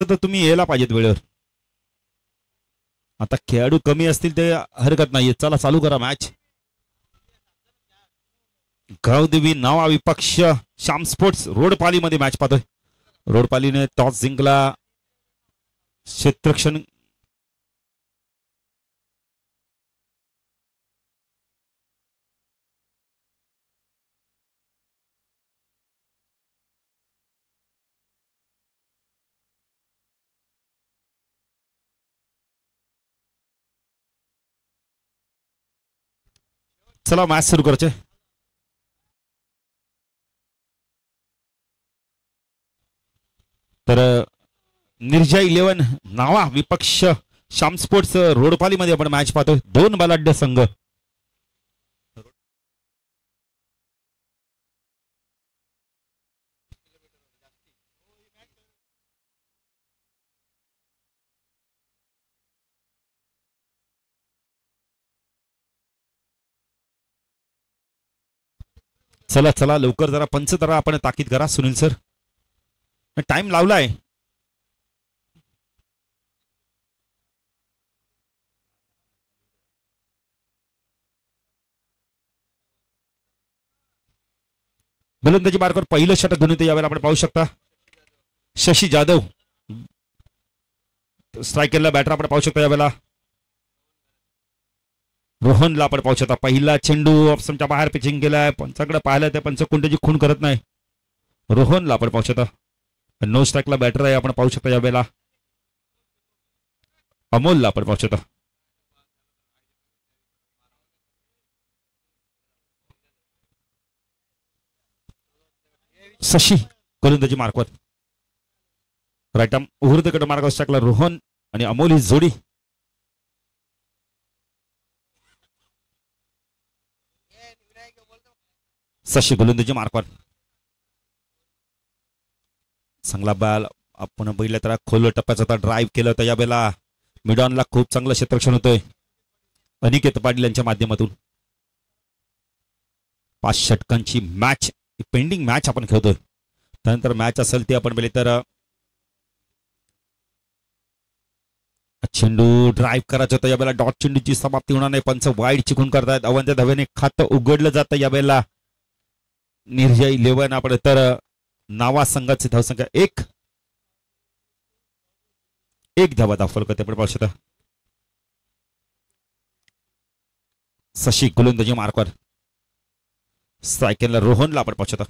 तर तुम्ही यायला पाहिजेत वेळेवर. आता खेळाडू कमी असतील ते हरकत नाहीये. चला चालू करा मॅच. गावदेवी नावा विपक्ष श्याम स्पोर्ट्स रोडपालीमध्ये मॅच पाहतोय. रोडपालीने टॉस जिंकला. क्षेत्ररक्षण चला मॅच सुरू करायचे. तर निर्जा 11 नावा विपक्ष श्याम स्पोर्ट्स रोडपालीमध्ये आपण मॅच पाहतोय. दोन बलाढ्य संघ. चला चला लवकर जरा पंच जरा आपण ताकीद करा सुनील सर. टाइम लावलाय. गोलंदाजी मार्कवर पहिलं षटक घेऊन येते यावेळेला आपण पाहू शकता. शशी जाधव स्ट्राईक केलेला बॅटर आपण पाहू शकता यावेळेला. रोहनला आपण पाहू शकता. पहिला चेंडू ऑप्शनच्या बाहेर पिचिंग केलाय. पंचाकडे पाहिलं ते पंच कोणत्याची खून करत नाही. रोहनला आपण पाहू शकता. नो स्ट्राईकला बॅटर आहे आपण पाहू शकता यावेळेला. अमोलला आपण पाहू शकता. शशी गोलंदाजी मार्कवर. राईट आर्म उहृदकडे मार्गावर स्ट्राईकला रोहन आणि अमोल ही जोडी. शशी गोलंदाजी मार्कवर. चांगला बॉल आपण बघितलं तर खोल टप्प्याचा होता. ड्राईव्ह केलं होतं यावेळेला. मिडॉनला खूप चांगलं क्षेत्ररक्षण होतंय अनिकेत पाटील यांच्या माध्यमातून. 5 षटकांची मॅच पेंडिंग मॅच आपण खेळतोय. त्यानंतर मॅच असेल ती आपण बघितलं तर चेंडू ड्राईव्ह करायचं होतं यावेळेला. डॉट चेंडूची समाप्ती होणार नाही. पंच वाईड चिकून करतायत. अवंत धावेने खातं उघडलं जातं यावेळेला. निर्जय 11 आपण तर नावा संघाची धावसंख्या 1 धावा दाखल करते आपण पाहू शकता. शशी गोलंदाजी मार्कवर. स्ट्रायकरला रोहनला आपण पाहू शकता.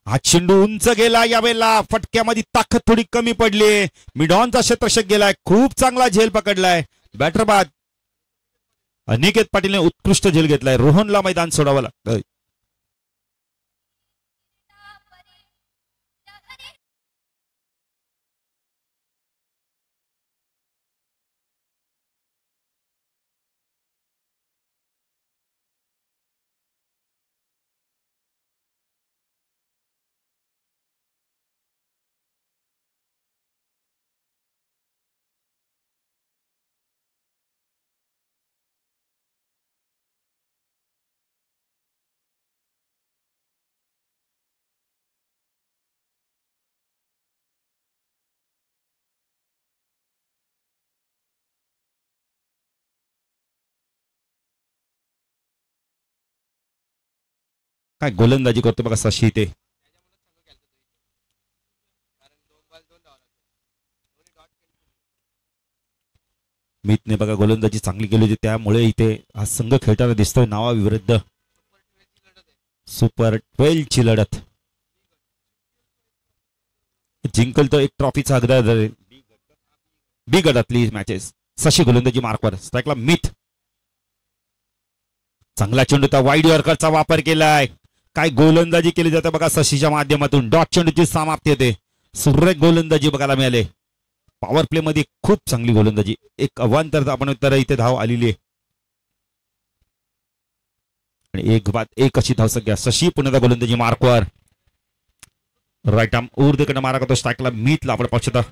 हा चेंडू उंच गेला यावेळेला. फटक्यामध्ये ताकद थोडी कमी पडली. मिडॉनचा क्षेत्ररक्षक गेलाय. खूप चांगला झेल पकडलाय बॅटर बाद. अनिकेत पाटीलने उत्कृष्ट झेल घेतलाय. रोहनला मैदान सोडावं लागतं. काय गोलंदाजी करतो बघा शशी इथे. मीतने बघा गोलंदाजी चांगली केली होती त्यामुळे इथे हा संघ खेळताना दिसतोय नावा विरुद्ध सुपर 12 ची लढत. जिंकल तर एक ट्रॉफीचा हकदार. B गटातली matches. शशी गोलंदाजी मार्कवर. स्ट्राईकला मिथ. चांगला चेंडूचा वाईड यॉर्करचा वापर केलाय. काय गोलंदाजी केली जाते बघा शशीच्या माध्यमातून. डॉट चेंडूची समाप्ती होते. सुरेख गोलंदाजी बघायला मिळाले. पॉवर प्ले मध्ये खूप चांगली गोलंदाजी. एक अवांतर आपण तर इथे धाव आलेली आहे. आणि एक अशी धावसंख्या. शशी पुन्हा गोलंदाजी मार्कवर. राईट आर्म ऊर्ध्वकडे मारा करतो. स्ट्राईकला मीतला आपण पाहू शकता.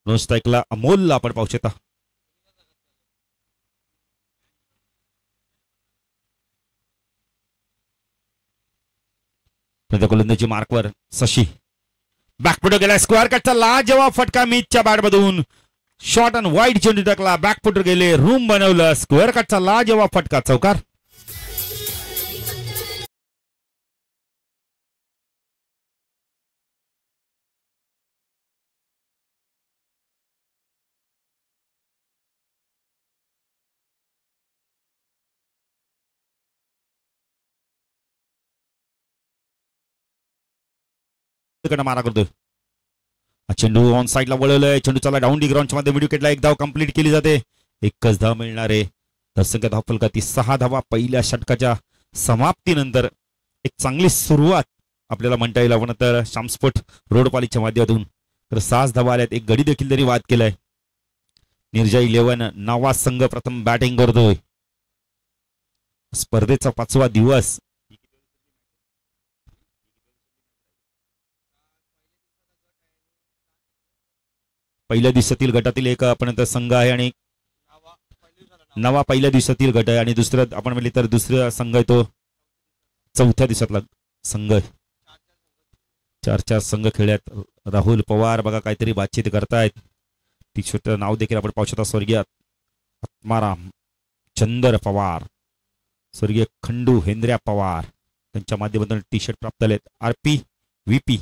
नो स्ट्राईकला अमोलला आपण पाहू शकता. गोलंदाजी मार्कवर शशी. बॅकफुट गेला स्क्वेअर कटचा लाजवाब फटका मिथच्या बॅटमधून. शॉर्ट अँड वाईड चेंडू टाकला, बॅकफुटर गेले, रूम बनवलं, स्क्वेअर कटचा लाजवाब फटका, चौकार. मारा करतोय. चेंडू ऑन साईडला वळवलंय, चेंडू चालला डाऊन डी ग्राउंडच्या मध्ये विकेटला एक धाव कंप्लीट केली जाते. एकच धाव मिळणार आहे. धावसंख्या धाव फलकाती 6 धावा पहिल्या षटकाच्या समाप्तीनंतर. एक चांगली सुरुवात आपल्याला म्हणता येईल आपण तर शामस्फोट रोडपालीच्या माध्यमातून. तर 6 धावा आल्यात, एक गडी देखील तरी वाद केलाय. निर्जा 11 नवा संघ प्रथम बॅटिंग करतोय. स्पर्धेचा 5वा दिवस. पहिल्या दिवसातील गटातील एक आपण संघ आहे आणि नवा पहिल्या दिवसातील गट आहे. आणि दुसरं आपण म्हणले तर दुसरा संघ आहे तो चौथ्या दिवसातला संघ आहे. 4 संघ खेळल्यात. राहुल पवार बघा काहीतरी बातचीत करतायत. टी शर्ट नाव देखील आपण पाहू शकता, स्वर्गीय आत्माराम चंदर पवार, स्वर्गीय खंडू हेंद्र्या पवार त्यांच्या माध्यमातून टी शर्ट प्राप्त झालेत. RP VP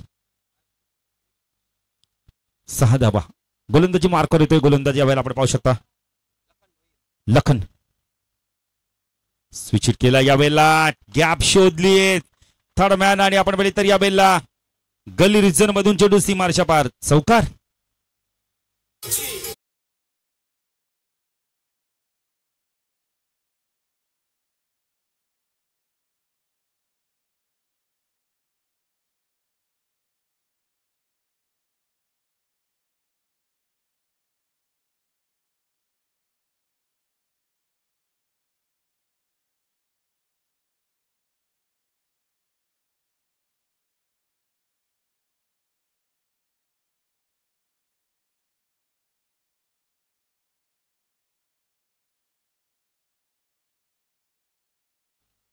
6 धावा. गोलंदाजी मार्कवर येतोय. गोलंदाजी यावेळेला आपण पाहू शकता लखन. स्विच हिट केला यावेळेला, गॅप शोधली थर्ड मॅन आणि आपण बघितलं तर यावेळेला गली रिजन मधून चेंडू सीमारच्या पार, चौकार.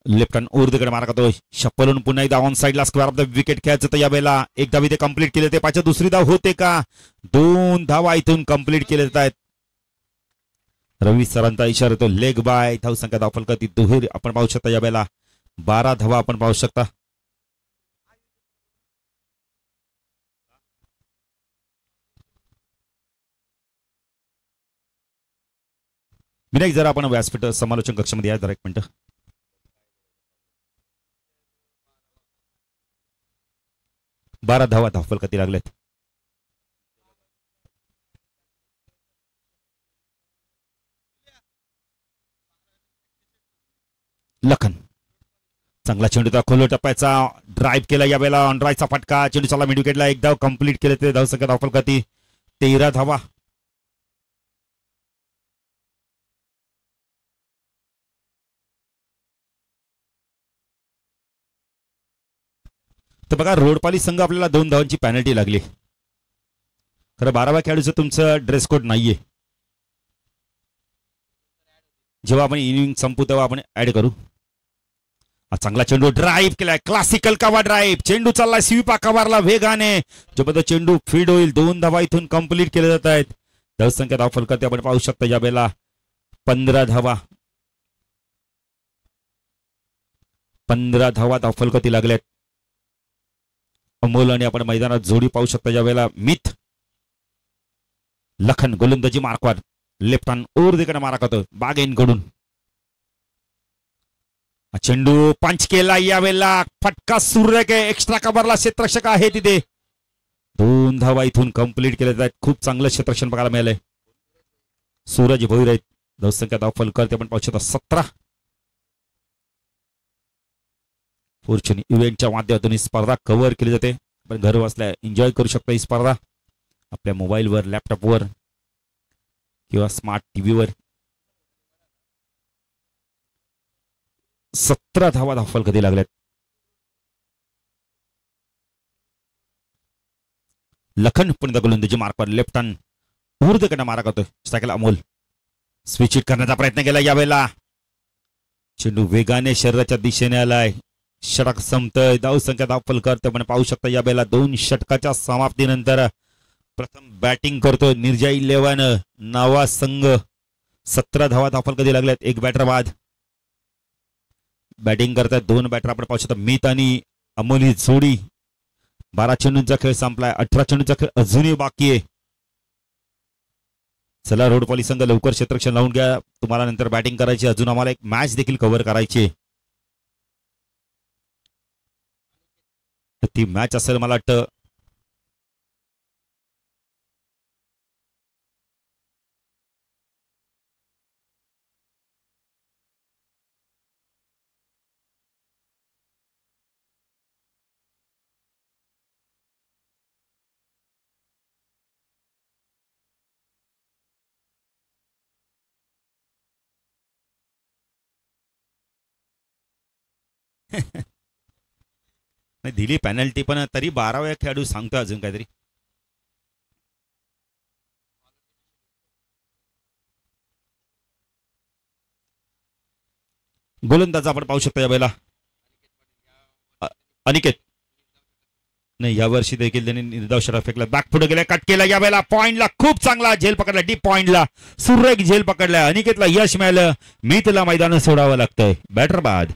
लेफ्ट हँड उर्दकडे मारा करतोय. शप्पलून पुन्हा एकदा ऑन साईडला स्क्वेअर ऑफ द विकेट खेळायचं तर यावेळेला एक धाव इथे कंप्लीट केले ते पाहिजे. दुसरी धाव होते का? 2 धावा इथून कंप्लीट केले जात आहेत. रवी सरांचा इशारा तो लेग बाय. धाव संख्या धाव फलकाती दुहेरी आपण पाहू शकता. यावेळेला 12 धावा आपण पाहू शकता. विनायक जरा आपण व्यासपीठ समालोचन कक्षामध्ये या जरा एक मिनिट. बारा धावा धावफलकाती लागलेत. लखन चांगला चेंडू खोलो टप्प्याचा ड्राईव्ह केला यावेळेला. ऑन ड्राईव्हचा फटका, चेंडू चालला मिड विकेटला. एक धाव कंप्लीट केले ते धावसंख्या धावफलकाती 13 धावा. तर बघा रोडपाली संघ आपल्याला 2 धावांची पॅनल्टी लागली. खरं 12व्या खेळाडूचं तुमचं ड्रेस कोड नाहीये. जेव्हा आपण इनिंग संपू तेव्हा आपण ऍड करू. चांगला चेंडू ड्राईव्ह केलाय, क्लासिकल कव्हर ड्राईव्ह. चेंडू चाललाय स्वीप कव्हरला वेगाने. जो चेंडू फील्ड होईल. 2 धावा इथून कंप्लीट केले जात आहेत. धावसंख्या धावफलकाती आपण पाहू शकता यावेळेला 15 धावा. 15 धावा धावफलकाती लागल्यात. अमोल आणि आपण मैदानात जोडी पाहू शकता यावेळेला मिथ लखन. गोलंदाजी मार्कवर लेफ्ट हँड ओरदेखील मारा करतो बागेंकडून. चेंडू पंच केला यावेळेला. फटका सूर्य के एक्स्ट्रा कव्हरला क्षेत्ररक्षक आहे तिथे. 2 धावा इथून कंप्लीट केले जातात. खूप चांगलं क्षेत्ररक्षण बघायला मिळालंय. सूरज भोईर आहेत. धावसंख्या धावफलकाती आपण पाहू शकता 17. फॉर्च्यून इव्हेंटच्या माध्यमातून ही स्पर्धा कव्हर केली जाते. आपण घर बसल्या एन्जॉय करू शकता ही स्पर्धा आपल्या मोबाईलवर, लॅपटॉपवर किंवा स्मार्ट टीव्हीवर. 17 धावा धावफलकाती लागल्यात. लखन पुन्हा गोलंदाजी मार्कवर लेफ्ट हँड ऊर्ध्वकडे मारा करतोय. स्ट्रायकला अमोल. स्विच हिट करण्याचा प्रयत्न केला यावेळेला. चेंडू वेगाने शरीराच्या दिशेने आलाय. षटक संपतय. धावसंख्या धावफल करते पण पाहू शकता या बेला 2 षटकाच्या समाप्तीनंतर प्रथम बॅटिंग करतो निर्जय 11 नावा संघ. 17 धावा धावफल कधी लागल्यात. एक बॅटर बाद. बॅटिंग करतात 2 बॅटर आपण पाहू शकता. मीत आणि अमोल ही जोडी. 12 चेंडूंचा खेळ संपलाय. 18 चेंडूंचा खेळ अजूनही बाकी आहे. चला रोडपाली संघ लवकर क्षेत्ररक्षण लावून घ्या. तुम्हाला नंतर बॅटिंग करायची. अजून आम्हाला एक मॅच देखील कव्हर करायची. ती मॅच असेल मला वाटतं नाही दिली पेनल्टी पण तरी 12व्या खेळाडू सांगतोय अजून काहीतरी. गोलंदाज आपण पाहू शकतो या वेळेला अनिकेत. नाही यावर्षी देखील त्यांनी निर्धाव षटक फेकला. बॅक पुढे गेला. कट केला. या वेळेला पॉइंटला खूप चांगला झेल पकडला. डीप पॉइंटला सुरेख झेल पकडला. अनिकेतला यश मिळालं. मीतला मैदान सोडावं लागतंय. बॅटर बाद.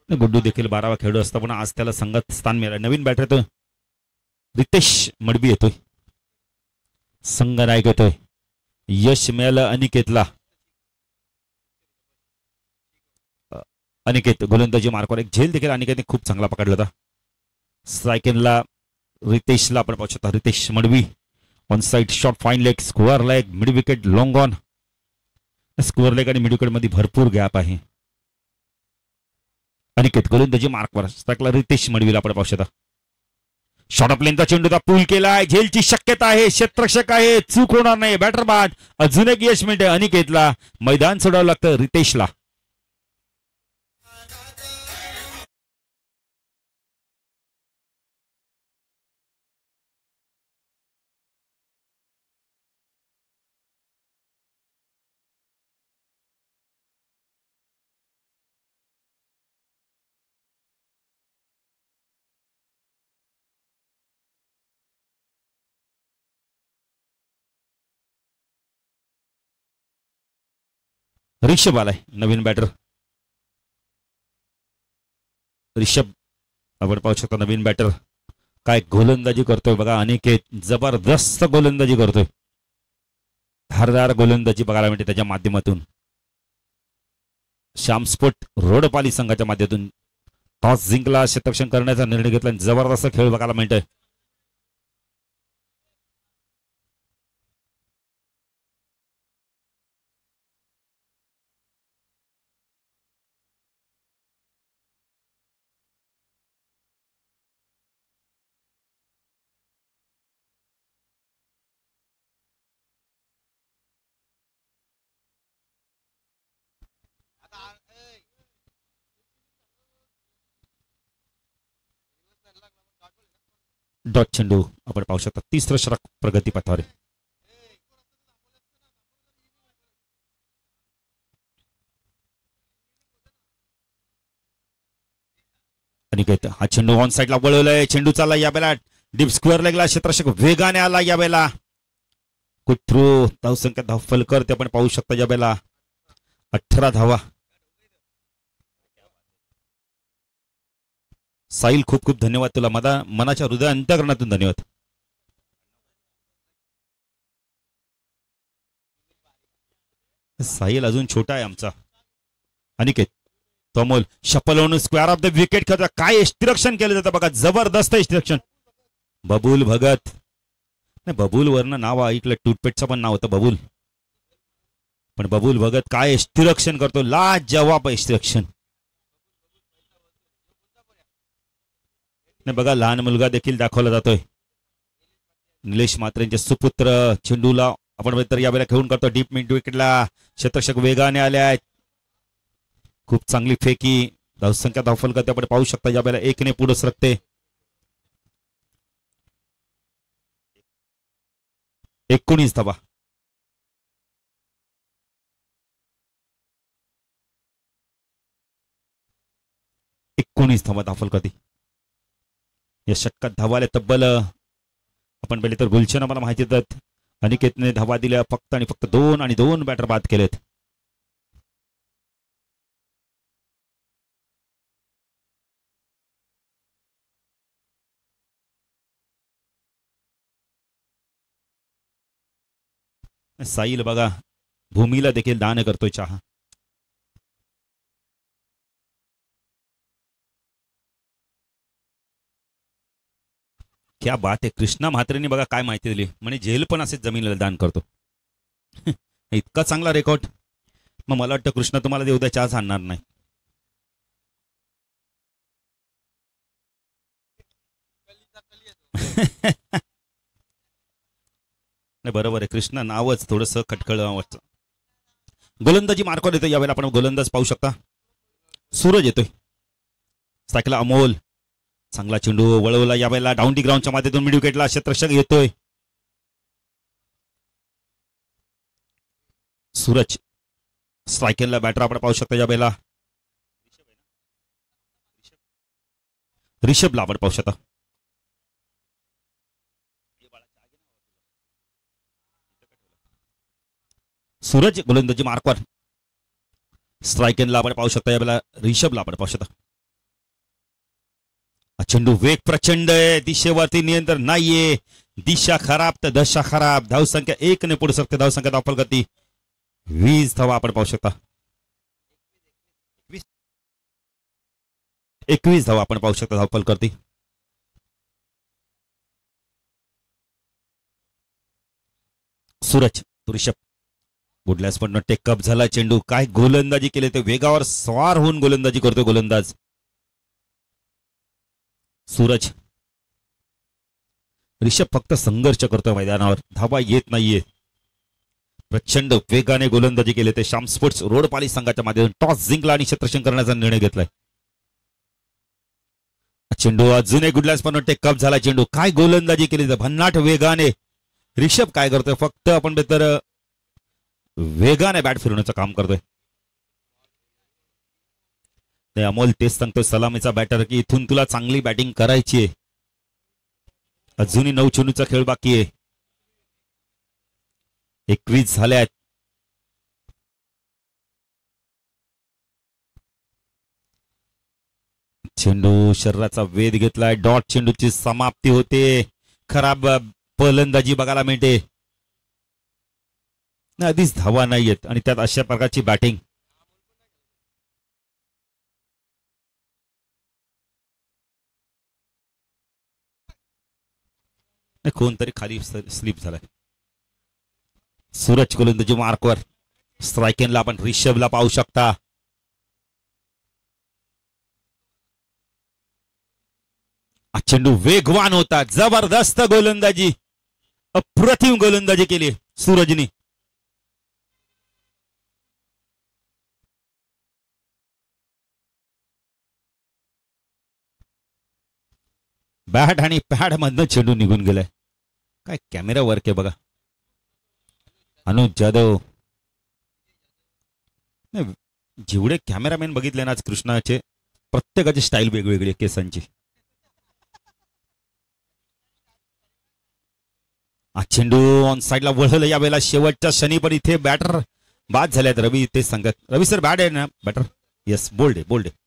गुड्डू देखील 12वा खेळाडू असता पण आज त्याला संघात स्थान मिळालं. नवीन बॅटर येतोय रितेश मडबी येतोय. संघ नायक येतोय. यश मिळालं अनिकेतला. अनिकेत गोलंदाजी मार्कवर एक झेल देखील अनिकेतने खूप चांगला पकडला होता. स्ट्रायकिंगला रितेशला आपण पाहू शकता. Ritesh Madvi on side shot fine leg square leg mid wicket long on. Square leg आणि मिड विकेट मध्ये भरपूर गॅप आहे. अनिकेत गोलंदाजी मार्कवर. स्ट्राईकला रितेश मडवीला आपण पाहू शकता. शॉर्ट ऑफ लेनचा चेंडूचा पूल केलाय. झेलची शक्यता आहे. क्षेत्ररक्षक आहे. चूक होणार नाही. बॅटर बाद. अजून एक यश मिळते अनिकेतला. मैदान सोडावं लागतं रितेशला. रिषभ आलाय नवीन बॅटर. रिषभ आपण पाहू शकता नवीन बॅटर. काय गोलंदाजी करतोय बघा अनिकेत. जबरदस्त गोलंदाजी करतोय. धारदार गोलंदाजी बघायला मिळते त्याच्या माध्यमातून. श्यामस्फोट रोडपाली संघाच्या माध्यमातून टॉस जिंकला. क्षेत्ररक्षण करण्याचा निर्णय घेतला. जबरदस्त खेळ बघायला मिळतोय. डॉट चेंडू आपण पाहू शकता. तिसरं षटक प्रगतीपथावर. अनिकेत हा चेंडू ऑन साइडला वळवलाय. चेंडू चालला या बेला डीप स्क्वेअर लेगला. क्षेत्ररक्षक वेगाने आला या बेला. कुत्रू धावसंख्या धावफल करते आपण पाहू शकता या बेला 18 धावा. साहिल खूप खूप धन्यवाद तुला. मनाच्या हृदय अंतःकरणातून धन्यवाद. साहिल अजून छोटा आहे आमचा. अनिकेत अमोल शपलवून स्क्वेअर ऑफ द विकेट खेळतो. काय एक्स्ट्रक्शन केलं जातं बघा, जबरदस्त एक्स्ट्रक्शन. बबूल भगत, नाही बबूल वरनं नाव ऐकलं, टूथपेस्टचं पण नाव होतं बबूल, पण बबूल भगत काय एक्स्ट्रक्शन करतो, लाजवाब एक्स्ट्रक्शन. नाही बघा लहान मुलगा देखील दाखवला जातोय. निलेश मात्रेंचे सुपुत्र चेंडूला आपण तर यावेळेला खेळून करतो डीप मिड विकेटला. क्षेत्ररक्षक वेगाने आले आहेत. खूप चांगली फेकी. धावसंख्या धावफलक आपण पाहू शकता यावेळेला 1 पुढे सरकते. 19 धावा. धावफलक या षटकात धावाले तब्बल आपण पहिले तर गुलशन मला माहिती देतात अनिकेतने धावा दिल्या फक्त आणि फक्त 2 आणि 2 बॅटर बाद केलेत. साईल बघा भूमीला देखील दान करतोय चहा. क्या बात आहे. कृष्णा म्हात्रेंनी बघा काय माहिती दिली, म्हणजे झेल पण असेच जमिनीला दान करतो. इतका चांगला रेकॉर्ड. मग मला वाटतं कृष्णा तुम्हाला देऊ द्या चहाच आणणार नाही. नाही बरोबर आहे. कृष्णा नावच थोडस खटखळ वाटतं. गोलंदाजी मार्कवर येतो यावेळेला आपण गोलंदाज पाहू शकता. सूरज येतोय. सायकला अमोल चांगला चेंडू वळवला यावेळेला डाऊन डी ग्राउंडच्या माध्यमातून मिड विकेटला क्षेत्ररक्षक येतोय. सूरज स्ट्रायकेनला बॅटर आपण पाहू शकता यावेळेला. रिषभला आपण पाहू शकता. सूरज गोलंदाजी मार्कवर. स्ट्रायकेनला आपण पाहू शकता यावेळेला. रिषभला आपण पाहू शकता. चेंडू वेग प्रचंड आहे. दिशेवरती नियंत्रण नाहीये. दिशा खराब तर दशा खराब. धावसंख्या 1 पुढे सरकते. धावसंख्या धावफलक 20 धावा आपण पाहू शकता. 21 धावा आपण पाहू शकता धावफलक. सूरज ऋषभ बुडल्यास पण टेकअप झाला चेंडू. काय गोलंदाजी केले ते, वेगावर स्वार होऊन गोलंदाजी करतोय गोलंदाज सूरज. ऋषभ फक्त संघर्ष करतोय मैदानावर, धावा येत नाहीये. प्रचंड वेगाने गोलंदाजी केले ते. श्याम स्पोर्ट्स रोडपाली संघाच्या माध्यमातून टॉस जिंकला आणि क्षेत्ररक्षण करण्याचा निर्णय घेतलाय. चेंडू अजून एक गुडल्यास पण टेकअप झाला चेंडू. काय गोलंदाजी केली भन्नाट वेगाने. ऋषभ काय करतोय, फक्त आपण तर वेगाने बॅट फिरवण्याचं काम करतोय. अमोल तेच सांगतोय सलामीचा बॅटर की इथून तुला चांगली बॅटिंग करायची आहे. अजूनही 9 चेंडूचा खेळ बाकी आहे. 21 झाल्यात. चेंडू शरीराचा वेध घेतलाय. डॉट चेंडूची समाप्ती होते. खराब फलंदाजी बघायला मिळते. आधीच धावा नाहीयेत आणि त्यात अशा प्रकारची बॅटिंग. कोणतरी खाली स्लिप झालाय. सूरज गोलंदाजी मार्कवर. स्ट्रायकेनला आपण रिषभला पाहू शकता. चेंडू वेगवान होता. जबरदस्त गोलंदाजी, अप्रतिम गोलंदाजी केली सूरजनी. बॅट आणि पॅड मधनं चेंडू निघून गेलाय. काय कॅमेरा वर्क आहे बघा. अनुज जाधव. जेवढे कॅमेरामॅन बघितले ना आज कृष्णाचे, प्रत्येकाची स्टाईल वेगवेगळी केसांची. चेंडू ऑन साईडला वळवलं यावेळेला शेवटच्या क्षणी, पण इथे बॅटर बाद झाल्यात. रवी तेच सांगत. रवी सर बॅट आहे ना बॅटर. येस बोल्ड आहे बोल्ड आहे.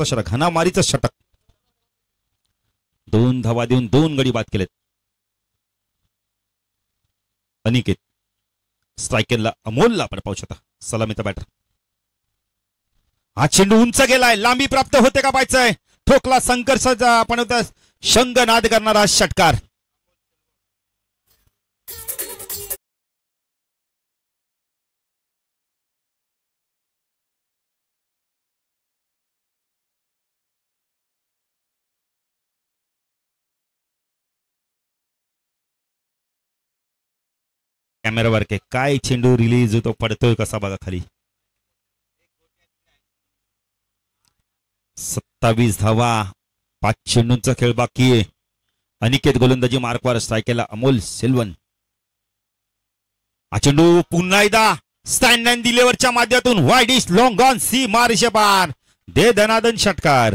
मस्त षटक, घनामारीचं षटक. 2 धावा देऊन 2 गडी बाद केलेत. अनिकेत स्ट्रायकरला अमोलला आपण पाहू शकता सलामीचा बॅटर. हा चेंडू उंच गेलाय, लांबी प्राप्त होते का पाहायचंय. ठोकला संघर्षाचा आपण होता शंखनाद करणारा षटकार. कॅमेरावर काय चेंडू रिलीज होतो, पडतोय कसा बघा खाली. 27 धावा, 5 चेंडूंचा खेळ बाकी आहे. अनिकेत गोलंदाजी मार्कवर, स्ट्रायकरला अमोल सेल्वन. हा चेंडू पुन्हा एकदा स्टँड अँड डिलिव्हरच्या माध्यमातून वाईड इश लॉंग ऑन सी मारिशे पार. दे धनादन षटकार.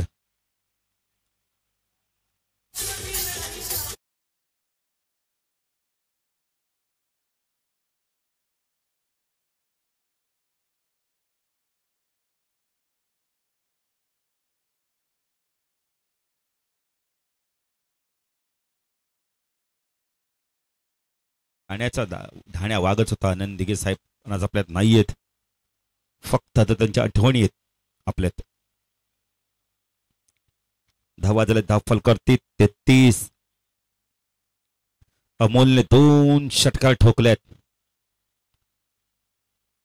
ठाण्याचा ठाण्या वागच होता. आनंद दिघे साहेब आज आपल्यात नाहीयेत, फक्त आता त्यांच्या आठवणी आहेत आपल्यात. धावा झाले, धावफल करते 33. अमोलने 2 षटकार ठोकल्यात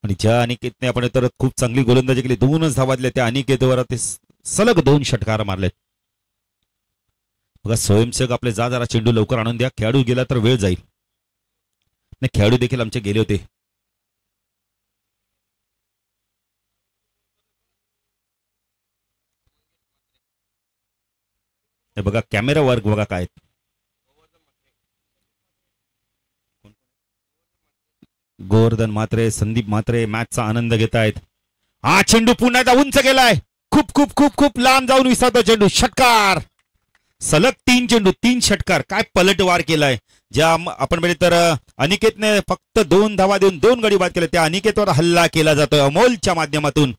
आणि ज्या अनिकेतने आपण तर खूप चांगली गोलंदाजी केली, 2च धावा दिल्या, त्या अनिकेतवर ते सलग 2 षटकार मारलेत. बघा स्वयंसेवक आपले जा जरा चेंडू लवकर आणून द्या, खेळाडू गेला तर वेळ जाईल. खेळाडू देखील आमचे गेले होते. हे बघा कॅमेरा वर्क बघा काय. गोवर्धन म्हात्रे, संदीप म्हात्रे मॅचचा आनंद घेत आहेत. हा चेंडू पुन्हा एकदा उंच गेलाय, खूप खूप खूप खूप लांब जाऊन विसरतो चेंडू. षटकार. सलग 3 चेंडू 3 षटकार. काय पलटवार केलाय. ज्या आपण म्हणजे तर अनिकेतने फक्त 2 धावा देऊन 2 गडी बाद केले, त्या अनिकेतवर हल्ला केला जातोय अमोलच्या माध्यमातून.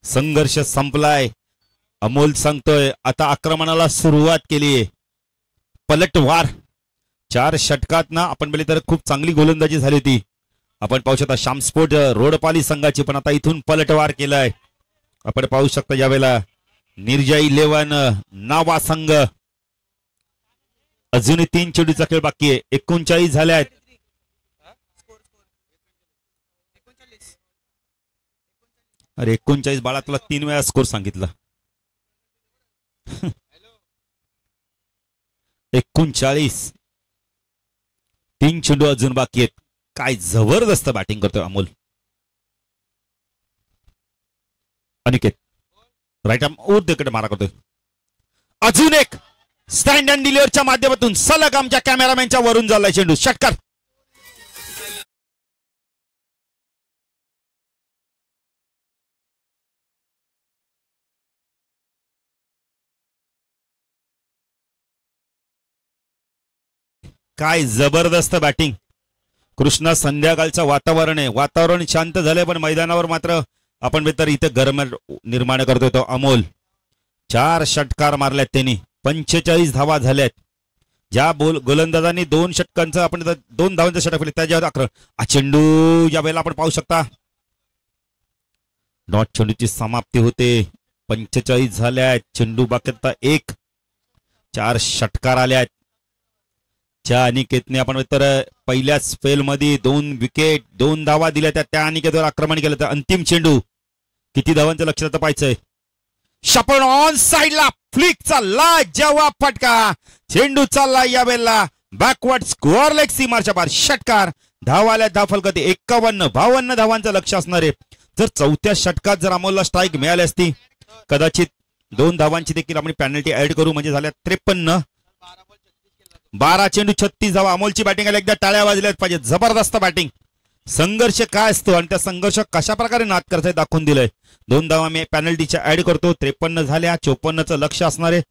संघर्ष संपलाय. अमोल सांगतोय आता आक्रमणाला सुरुवात केली. पलटवार 4 षटकात ना आपण म्हणजे तर खूप चांगली गोलंदाजी झाली होती. आपण पाहू शकता श्यामस्पोर्ट रोडपाली संघाची, पण आता इथून पलटवार केलाय. आपण पाहू शकता यावेळेला निर्जय 11 नावा संघ. अजूनही 3 चेंडूचा खेळ बाकी आहे. 39 झाले आहेत. अरे 39 बाळा, तुला 3 वेळा स्कोर सांगितला. 39. 3 चेंडू अजून बाकी आहेत. काय जबरदस्त बॅटिंग करतोय अमोल. अनिकेत राईट आर्म उद्देकडे मारा करतोय. अजून एक स्टँड अँड डिलिव्हरच्या माध्यमातून सलग आमच्या कॅमेरामॅनच्या वरून झालाय चेंडू. षटकार. काय जबरदस्त बॅटिंग. कृष्णा संध्याकाळचं वातावरण आहे, वातावरण शांत झालंय, पण मैदानावर मात्र आपण तर इथे गरम निर्माण करतोय तो अमोल. 4 षटकार मारल्यात त्यांनी. 45 धावा झाल्यात. ज्या गोलंदाजांनी 2 षटकांचं आपण 2 धावांचं षटक केलं त्याच्यावर आक्रमण. चेंडू या वेळेला आपण पाहू शकता डॉट चेंडूची समाप्ती होते. 45 झाल्यात. चेंडू बाकी 1. 4 षटकार आल्यात. ज्या अनिकेतने आपण तर पहिल्याच फेल मध्ये 2 विकेट 2 धावा दिल्या, त्या अनिकेतवर आक्रमण केलं. तर अंतिम चेंडू किती धावांचं लक्षात पाहायचंय. शपण ऑन साइडला फ्लिकचा लाजवाब फटका. चेंडू चालला या वेळेला बॅकवर्ड स्कोअर लेग सीमारच्या पार. षटकार. धावाल्या धावफल कधी 51-52 धावांचं लक्ष असणार आहे. जर 4थ्या षटकात जर अमोलला स्ट्राईक मिळाली असती, कदाचित 2 धावांची देखील आपण पेनल्टी ऍड करू, म्हणजे झाल्या 53. 12 चेंडू 36 धावा. अमोलची बॅटिंग आली. एकदा टाळ्या वाजल्याच पाहिजे. जबरदस्त बॅटिंग. संघर्ष काय असतो आणि त्या संघर्ष कशा प्रकारे नाद करताय दाखवून दिलंय. 2 धावा मी पेनल्टीच्या ऍड करतो. 53 झाल्या. 54चं लक्ष असणार आहे.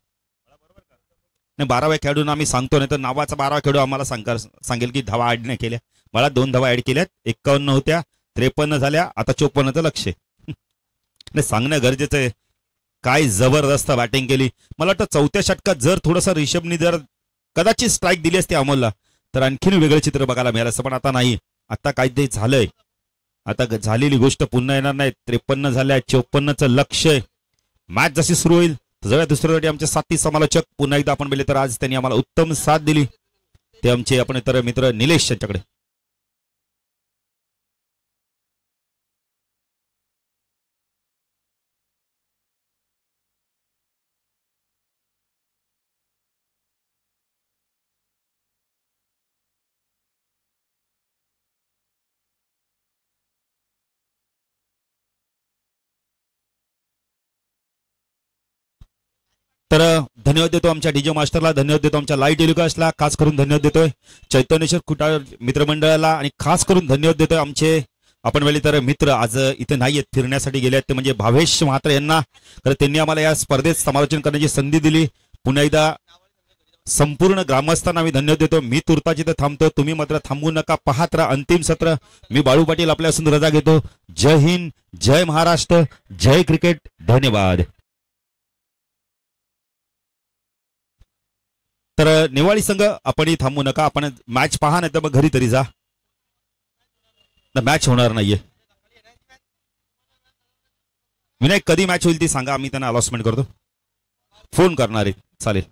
12व्या खेळाडूंना आम्ही सांगतो, नाही तर नावाचा 12वा खेळाडू आम्हाला सांगेल की धावा ऍड नाही केल्या. मला 2 धावा ऍड केल्यात. 51 होत्या, 53 झाल्या. आता 54चं लक्ष आहे. सांगणं गरजेचं आहे. काय जबरदस्त बॅटिंग केली. मला वाटतं चौथ्या षटकात जर थोडंसं रिषभनी जर कदाचित स्ट्राईक दिली असती अमोलला तर आणखीन वेगळं चित्र बघायला मिळालं असं, पण आता नाही. आता काहीतरी झालंय. आता झालेली गोष्ट पुन्हा येणार नाही. 53 झाल्या, 54चं लक्ष्य. मॅच जशी सुरू होईल सगळ्या दुसऱ्यासाठी आमचे साथी समालोचक पुन्हा एकदा आपण बोलले तर आज त्यांनी आम्हाला उत्तम साथ दिली ते आमचे आपण इतर मित्र निलेश यांच्याकडे. तर धन्यवाद देतो आमच्या डीजे मास्टरला, धन्यवाद देतो आमच्या लाईट टेलिकास्टला, खास करून धन्यवाद देतोय चैतन्येश्वर खुटा मित्रमंडळाला आणि खास करून धन्यवाद देतोय आमचे आपण वेळी तर मित्र आज इथे नाहीयेत, फिरण्यासाठी गेले आहेत ते म्हणजे भावेश म्हात्रे यांना. तर त्यांनी आम्हाला या स्पर्धेत समालोचन करण्याची संधी दिली. पुन्हा एकदा संपूर्ण ग्रामस्थांना आम्ही धन्यवाद देतो. मी तुर्ताची इथे थांबतो, तुम्ही मात्र थांबू नका, पाहत राहा अंतिम सत्र. मी बाळू पाटील आपल्यापासून रजा घेतो. जय हिंद, जय महाराष्ट्र, जय क्रिकेट, धन्यवाद. तर नेवाळी संघ आपणही थांबू नका, आपण मॅच पहा नाही तर मग घरी तरी जा, मॅच होणार नाहीये. विनायक कधी मॅच होईल ती सांगा, आम्ही त्यांना अनाउन्समेंट करतो, फोन करणार आहे. चालेल.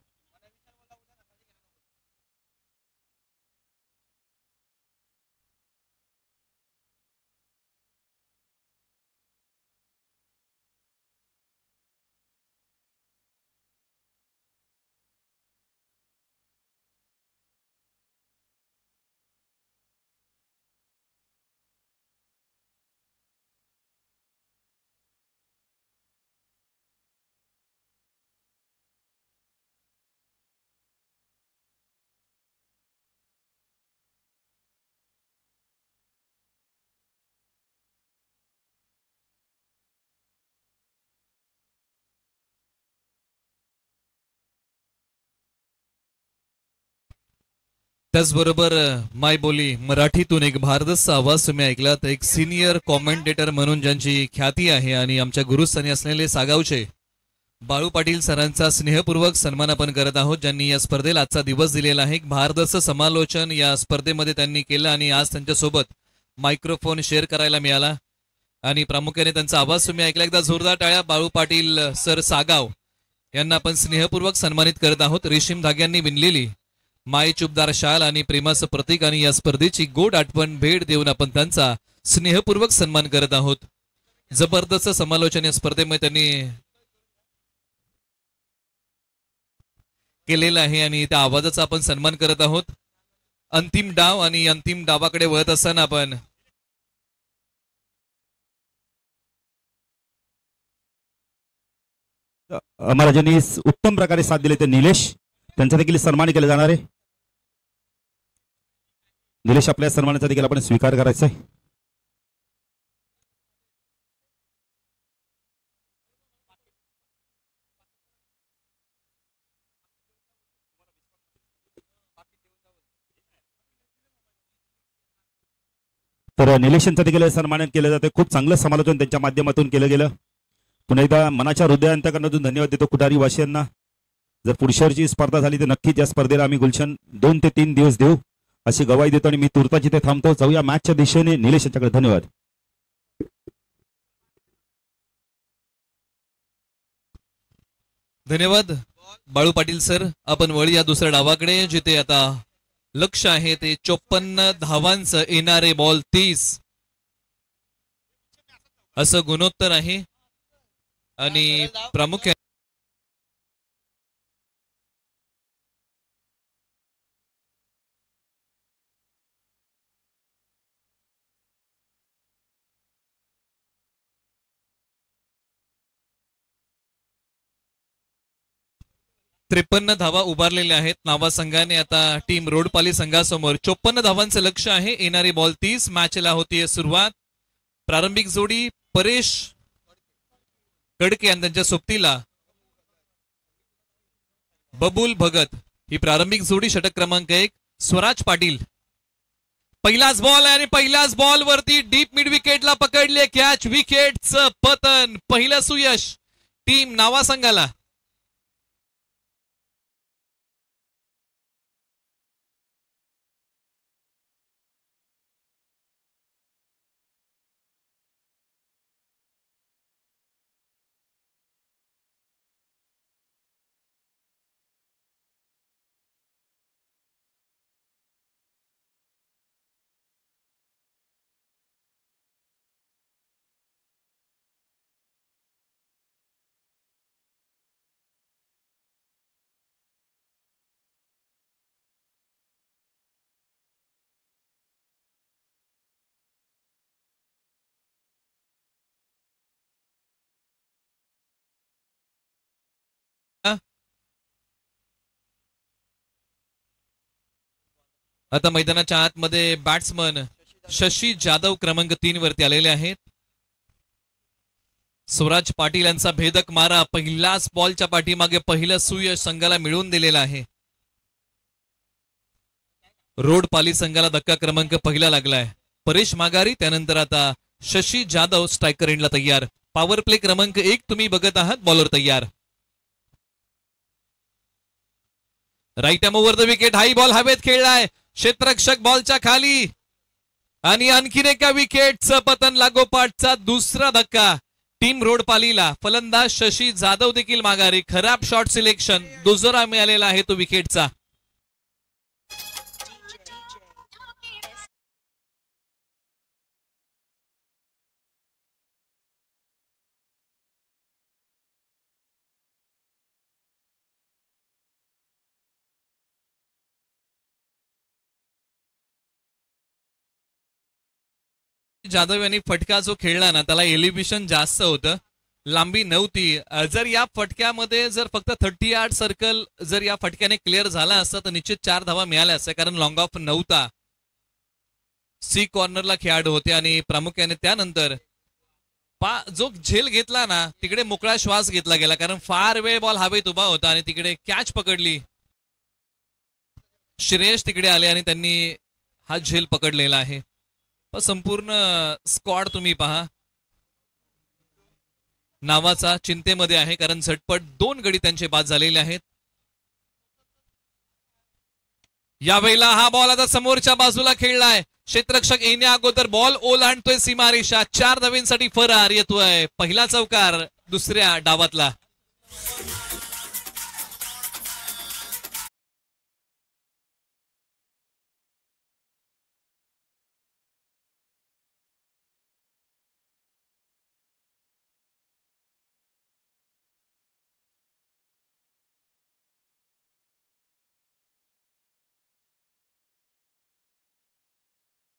त्याचबरोबर माय बोली मराठीतून एक भारदस्त आवाज तुम्ही ऐकलात. एक सिनियर कॉमेंटेटर म्हणून ज्यांची ख्याती आहे आणि आमच्या गुरुस्थानी असलेले सागावचे बाळू पाटील सरांचा स्नेहपूर्वक सन्मान आपण करत आहोत, ज्यांनी या स्पर्धेला आजचा दिवस दिलेला आहे. एक भारदस्त समालोचन या स्पर्धेमध्ये त्यांनी केलं आणि आज त्यांच्यासोबत मायक्रोफोन शेअर करायला मिळाला आणि प्रामुख्याने त्यांचा आवाज तुम्ही ऐकला. एकदा जोरदार टाळ्या. बाळू पाटील सर सागाव यांना आपण स्नेहपूर्वक सन्मानित करत आहोत. रेशीम धाग्यांनी विणलेली माय चुबदार शाल आणि प्रेमाचं प्रतीक आणि या स्पर्धेची गोड आठवण भेट देऊन आपण त्यांचा स्नेहपूर्वक सन्मान करत आहोत. जबरदस्त समालोचन या स्पर्धेमध्ये त्यांनी केलेला आहे आणि त्या आवाजाचा आपण सन्मान करत आहोत. अंतिम डाव आणि अंतिम डावाकडे वळत असताना आपण महाराजांनी उत्तम प्रकारे साथ दिले ते निलेश, त्यांचा देखील सन्मान केला जाणार आहे. निलेश आपल्या सन्मानाचा देखील आपण स्वीकार करायचा आहे. तर निलेश यांचा देखील सन्मान केलं जातं. खूप चांगलं समालोचन त्यांच्या माध्यमातून केलं गेलं. पुन्हा एकदा मनाच्या हृदयांतकरणातून धन्यवाद देतो कुठारी वासियांना. जर पुढच्या वर्षी स्पर्धा झाली तर नक्कीच या स्पर्धेला आम्ही गुलशन 2 ते 3 दिवस देऊ अशी गवाही देतो आणि मी तुर्ताची ते थांबतो. जाऊया मॅचच्या दिशेने. निलेश यांच्याकडे धन्यवाद. धन्यवाद बाळू पाटील सर. आपण वळी या दुसऱ्या डावाकडे, जिथे आता लक्ष आहे ते 54 धावांचं, येणारे बॉल 30 असं गुणोत्तर आहे आणि प्रामुख्याने 53 धावा उभारलेल्या आहेत नावा संघाने. आता टीम रोडपाली संघासमोर 54 धावांचं लक्ष आहे. येणारी बॉल 30. मॅचला होतीये सुरुवात. प्रारंभिक जोडी परेश कडके आणि त्यांच्या सोबतीला बबुल भगत ही प्रारंभिक जोडी. षटक क्रमांक 1 स्वराज पाटील. पहिलाच बॉल आहे आणि पहिल्याच बॉल वरती डीप मिड विकेटला पकडले कॅच. विकेटचं पतन. पहिलं सुयश टीम नावा संघाला. आता मैदानाच्या आतमध्ये बॅट्समन शशी जाधव क्रमांक 3 वरती आलेले आहेत. स्वराज पाटील यांचा भेदक मारा पहिलाच बॉलच्या पाठीमागे पहिलं सुयश संघाला मिळवून दिलेला आहे. रोड पाली संघाला धक्का क्रमांक पहिला लागलाय. परेश माघारी, त्यानंतर आता शशी जाधव स्ट्रायकर एंडला तयार. पॉवर प्ले क्रमांक 1 तुम्ही बघत आहात. बॉलर तयार. Right arm over the wicket. High ball हवेत खेळलाय. क्षेत्ररक्षक बॉलच्या खाली आणि आणखीन एका विकेटचं पतन लागोपाठचा दुसरा धक्का टीम रोड पालीला. फलंदाज शशी जाधव देखील माघारी. खराब शॉट सिलेक्शन. दुजोरा मिळालेला आहे तो विकेटचा. जाधव यांनी फटका जो खेळला ना त्याला एलिव्हेशन जास्त होतं, लांबी नव्हती. जर या फटक्यामध्ये जर फक्त 30 यार्ड सर्कल जर या फटक्याने क्लिअर झाला असता तर निश्चित 4 धावा मिळाल्या असत्या, कारण लॉंग ऑफ नव्हता. सी कॉर्नरला खेळाडू होते आणि प्रामुख्याने त्यानंतर जो झेल घेतला ना तिकडे मोकळा श्वास घेतला गेला, कारण फार वेळ बॉल हवेत उभा होता आणि तिकडे कॅच पकडली. श्रेयश तिकडे आले आणि त्यांनी हा झेल पकडलेला आहे. संपूर्ण स्क्वॉड तुम्ही पहा नावाचा चिंतेमध्ये आहे, कारण झटपट 2 गडी त्यांचे बाद झालेले आहेत. यावेळेला हा बॉल आता समोरच्या बाजूला खेळलाय. क्षेत्ररक्षक येण्या अगोदर बॉल ओलांडतोय सीमारेषा. 4 धावांसाठी फरार येतोय. पहिला चौकार दुसऱ्या डावातला.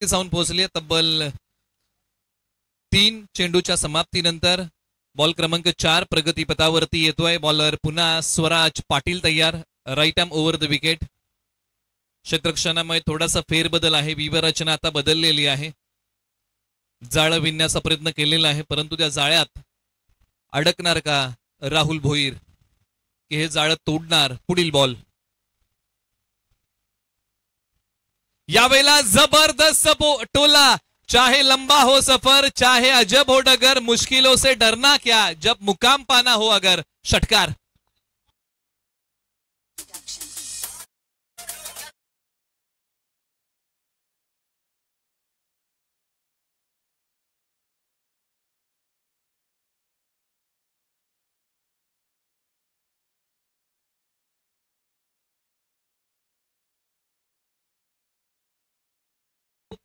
जाऊन पोहोचले. तब्बल 3 चेंडूच्या समाप्तीनंतर बॉल क्रमांक 4 प्रगतीपथावरती येतोय. बॉलर पुन्हा स्वराज पाटील तयार. Right arm over the wicket. क्षेत्ररक्षणामुळे थोडासा फेरबदल आहे. व्यूहरचना आता बदललेली आहे. जाळं विणण्याचा प्रयत्न केलेला आहे, परंतु त्या जाळ्यात अडकणार का राहुल भोईर, की हे जाळं तोडणार. पुढील बॉल. यावेळेला जबरदस्त टोला. चाहे लंबा हो सफर, चाहे अजब हो डगर, मुश्किलों से डरना क्या, जब मुकाम पाना हो अगर. षटकार.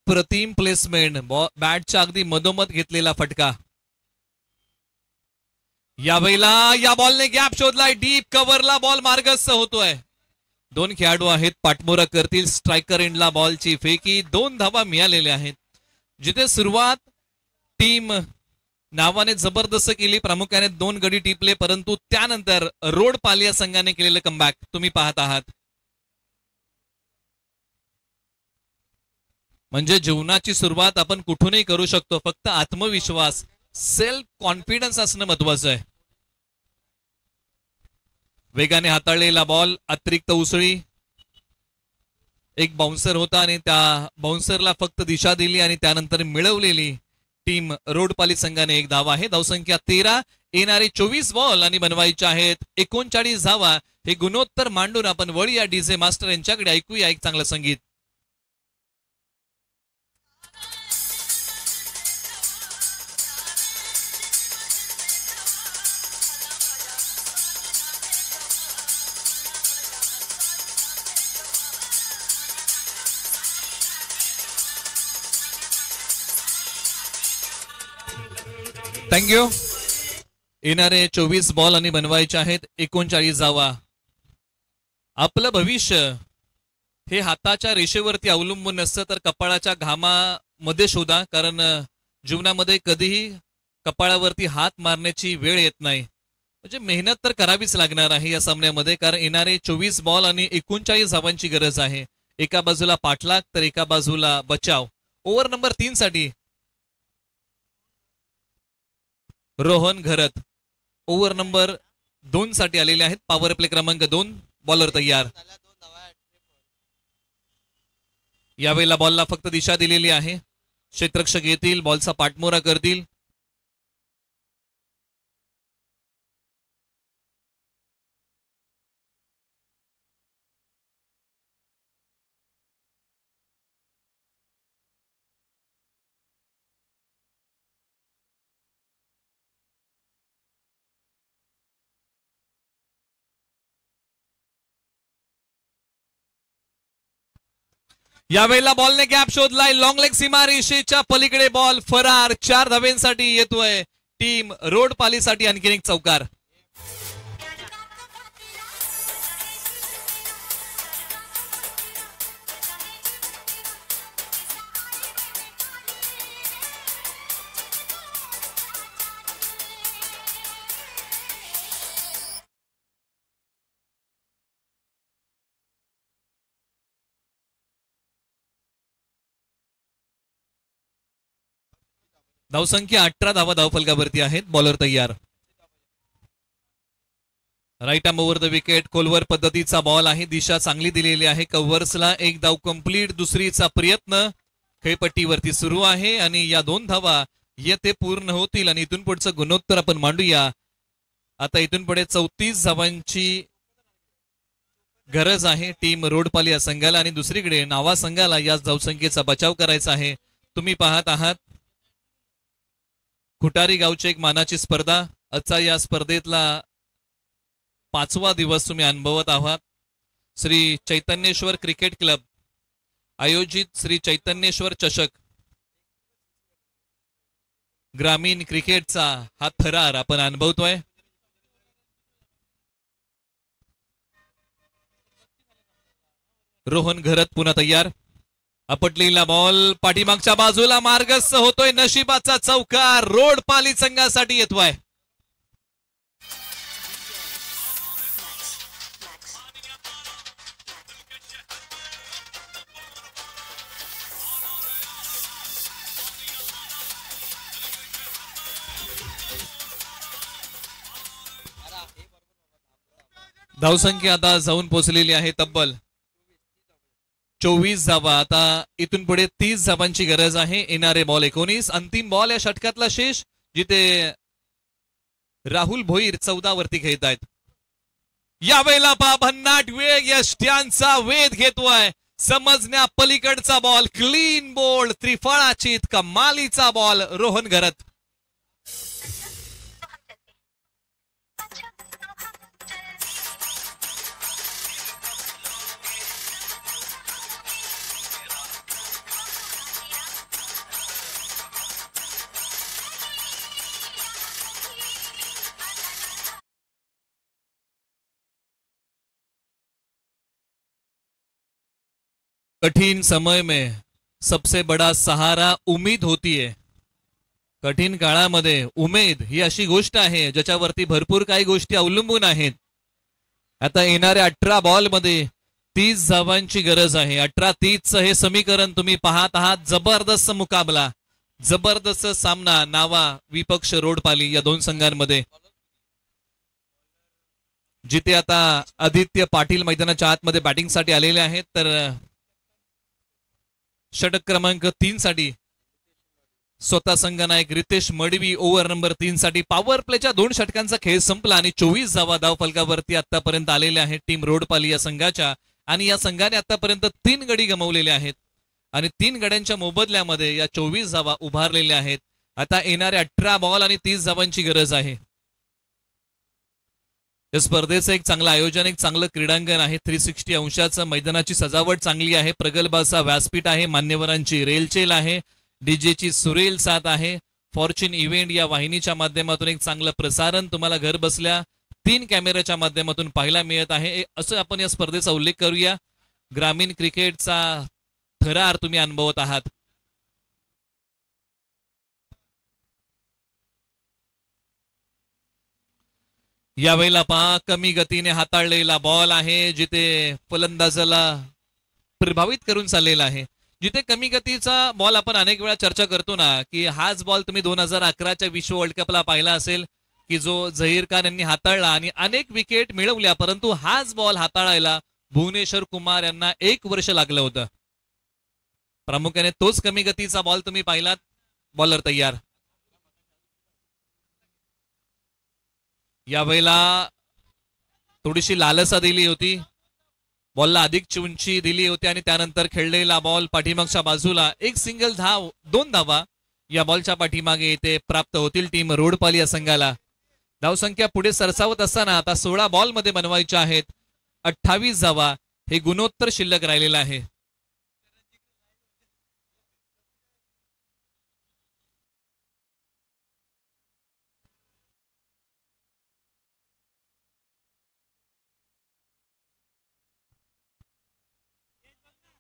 प्रतिम प्लेसमेंट. बॅटच्या अगदी मधोमध घेतलेला फटका. यावेळेला या बॉलने गॅप शोधलाय. डीप कव्हरला बॉल मार्गस्थ होतोय. 2 खेळाडू आहेत, पाठमोरा करतील. स्ट्रायकर एंडला बॉलची फेकी. 2 धावा मिळालेल्या आहेत. जिथे सुरुवात टीम नावाने जबरदस्त केली, प्रामुख्याने 2 गडी टिपले, परंतु त्यानंतर रोड पालिया संघाने केलेलं कमबॅक तुम्ही पाहत आहात. म्हणजे जीवनाची सुरुवात आपण कुठूनही करू शकतो, फक्त आत्मविश्वास, सेल्फ कॉन्फिडन्स असणं महत्वाचं आहे. वेगाने हाताळलेला बॉल. अतिरिक्त उसळी. एक बाउन्सर होता आणि त्या बाउन्सरला फक्त दिशा दिली आणि त्यानंतर मिळवलेली टीम रोडपाली संघाने 1 धावा आहे. धावसंख्या 13. येणारे 24 बॉल आणि बनवायचे आहेत 39 धावा. हे गुणोत्तर मांडून आपण वळूया डीजे मास्टर यांच्याकडे. ऐकूया एक चांगलं संगीत. थँक्यू. येणारे 24 बॉल आणि बनवायचे आहेत 39 धावा. आपलं भविष्य हे हाताच्या रेषेवरती अवलंबून नसतं तर कपाळाच्या घामामध्ये शोधा. कारण जीवनामध्ये कधीही कपाळावरती हात मारण्याची वेळ येत नाही. म्हणजे मेहनत तर करावीच लागणार आहे या सामन्यामध्ये. कारण येणारे 24 बॉल आणि 39 धावांची गरज आहे. एका बाजूला पाठलाग तर एका बाजूला बचाव. ओव्हर नंबर 3 साठी रोहन घरत. ओव्हर नंबर 2 साठी आलेले आहेत. पॉवर प्ले क्रमांक 2. बॉलर तयार. यावेळेला बॉलला फक्त दिशा दिलेली आहे. क्षेत्ररक्षक येतील, बॉलचा पाठमोरा करतील. यावेळेला बॉलने गॅप शोधलाय. लॉंग लेग सीमारेषेच्या पलीकडे बॉल फरार. 4 धावेंसाठी येतोय टीम रोडपालीसाठी आणखीन एक चौकार. धावसंख्या 18 धावा धावफलकावरती आहेत. बॉलर तयार. Right arm over the wicket. कोलवर पद्धतीचा बॉल आहे. दिशा चांगली दिलेली आहे. कव्हर्सला एक धाव कंप्लीट. दुसरीचा प्रयत्न खेळपट्टीवरती सुरू आहे आणि या 2 धावा येथे पूर्ण होतील आणि इथून पुढचं गुणोत्तर आपण मांडूया. आता इथून पुढे 34 धावांची गरज आहे टीम रोडपाली या संघाला आणि दुसरीकडे नावा संघाला या धावसंख्येचा बचाव करायचा आहे. तुम्ही पाहत आहात खुटारी गावची एक मानाची स्पर्धा. आजचा या स्पर्धेतला 5वा दिवस तुम्ही अनुभवत आहात. श्री चैतन्येश्वर क्रिकेट क्लब आयोजित श्री चैतन्येश्वर चषक ग्रामीण क्रिकेटचा हा थरार आपण अनुभवतोय. रोहन घरत पुन्हा तयार. आपटलेला बॉल पाठीमागच्या बाजूला मार्गस्थ होतोय. नशिबाचा चौकार रोडपाली संघासाठी येतोय. धावसंख्या आता जाऊन पोहोचलेली आहे तब्बल 24 धावा. आता इथून पुढे 30 धावांची गरज आहे. येणारे बॉल 19. अंतिम बॉल या षटकातला शेष जिथे राहुल भोईर 14 वरती खेळत आहेत. यावेळेला भन्नाट वेग यष्ट्यांचा वेध घेतोय. समजण्या पलीकडचा बॉल. क्लीन बोल्ड त्रिफळाची कमालीचा बॉल रोहन घरत. कठिन समय में सबसे बड़ा सहारा उम्मीद होती है. कठीण काळामध्ये उमेद ही अशी गोष्ट आहे ज्याच्यावरती भरपूर काही गोष्टी अवलंबून आहेत. आता येणाऱ्या 18 बॉल मध्ये 30 धावांची गरज आहे. 18-30 हे समीकरण तुम्ही पाहत आहात. जबरदस्त मुकाबला, जबरदस्त सामना नावा विपक्ष रोडपाली या 2 संघांमध्ये. जिथे आता आदित्य पाटील मैदानाच्या आतमध्ये बॅटिंगसाठी आलेले आहेत तर षटक क्रमांक 3 साठी स्वतः संघनायक रितेश मडवी ओव्हर नंबर 3 साठी. पॉवर प्लेच्या 2 षटकांचा खेळ संपला आणि 24 धावा धाव फलकावरती आतापर्यंत आलेल्या आहेत टीम रोडपाली या संघाच्या. आणि या संघाने आतापर्यंत 3 गडी गमावलेले आहेत आणि 3 गड्यांच्या मोबदल्यामध्ये या 24 धावा उभारलेल्या आहेत. आता येणारे 18 बॉल आणि 30 धावांची गरज आहे. या स्पर्धेचं एक चांगलं आयोजन, एक चांगलं क्रीडांगण आहे. 360 अंशाचं मैदानाची सजावट चांगली आहे. प्रगल्भ असा व्यासपीठ आहे. मान्यवरांची रेलचेल आहे. डीजेची सुरेल साथ आहे. फॉर्च्यून इव्हेंट या वाहिनीच्या माध्यमातून एक चांगलं प्रसारण तुम्हाला घर बसल्या 3 कॅमेऱ्याच्या माध्यमातून पाहायला मिळत आहे. असं आपण या स्पर्धेचा उल्लेख करूया. ग्रामीण क्रिकेटचा थरार तुम्ही अनुभवत आहात. यावेळेला पहा कमी गतीने हाताळलेला बॉल आहे, जिथे फलंदाजाला प्रभावित करून चाललेला आहे. जिथे कमी गतीचा बॉल आपण अनेक वेळा चर्चा करतो ना, की हाच बॉल तुम्ही 2011च्या विश्व वर्ल्ड कपला पाहिला असेल की जो झहीर खान यांनी हाताळला आणि अनेक विकेट मिळवल्या, परंतु हाच बॉल हाताळायला भुवनेश्वर कुमार यांना 1 वर्ष लागलं होतं. प्रामुख्याने तोच कमी गतीचा बॉल तुम्ही पाहिलात. बॉलर तयार. यावेळेला थोडीशी लालसा दिली होती, बॉलला अधिक उंची दिली होती आणि त्यानंतर खेळलेला बॉल पाठीमागच्या बाजूला. एक सिंगल धाव, 2 धावा या बॉलच्या पाठीमागे येथे प्राप्त होतील टीम रोडपाली या संघाला. धावसंख्या पुढे सरसावत असताना आता 16 बॉल मध्ये बनवायच्या आहेत. 28 धावा हे गुणोत्तर शिल्लक राहिलेलं आहे.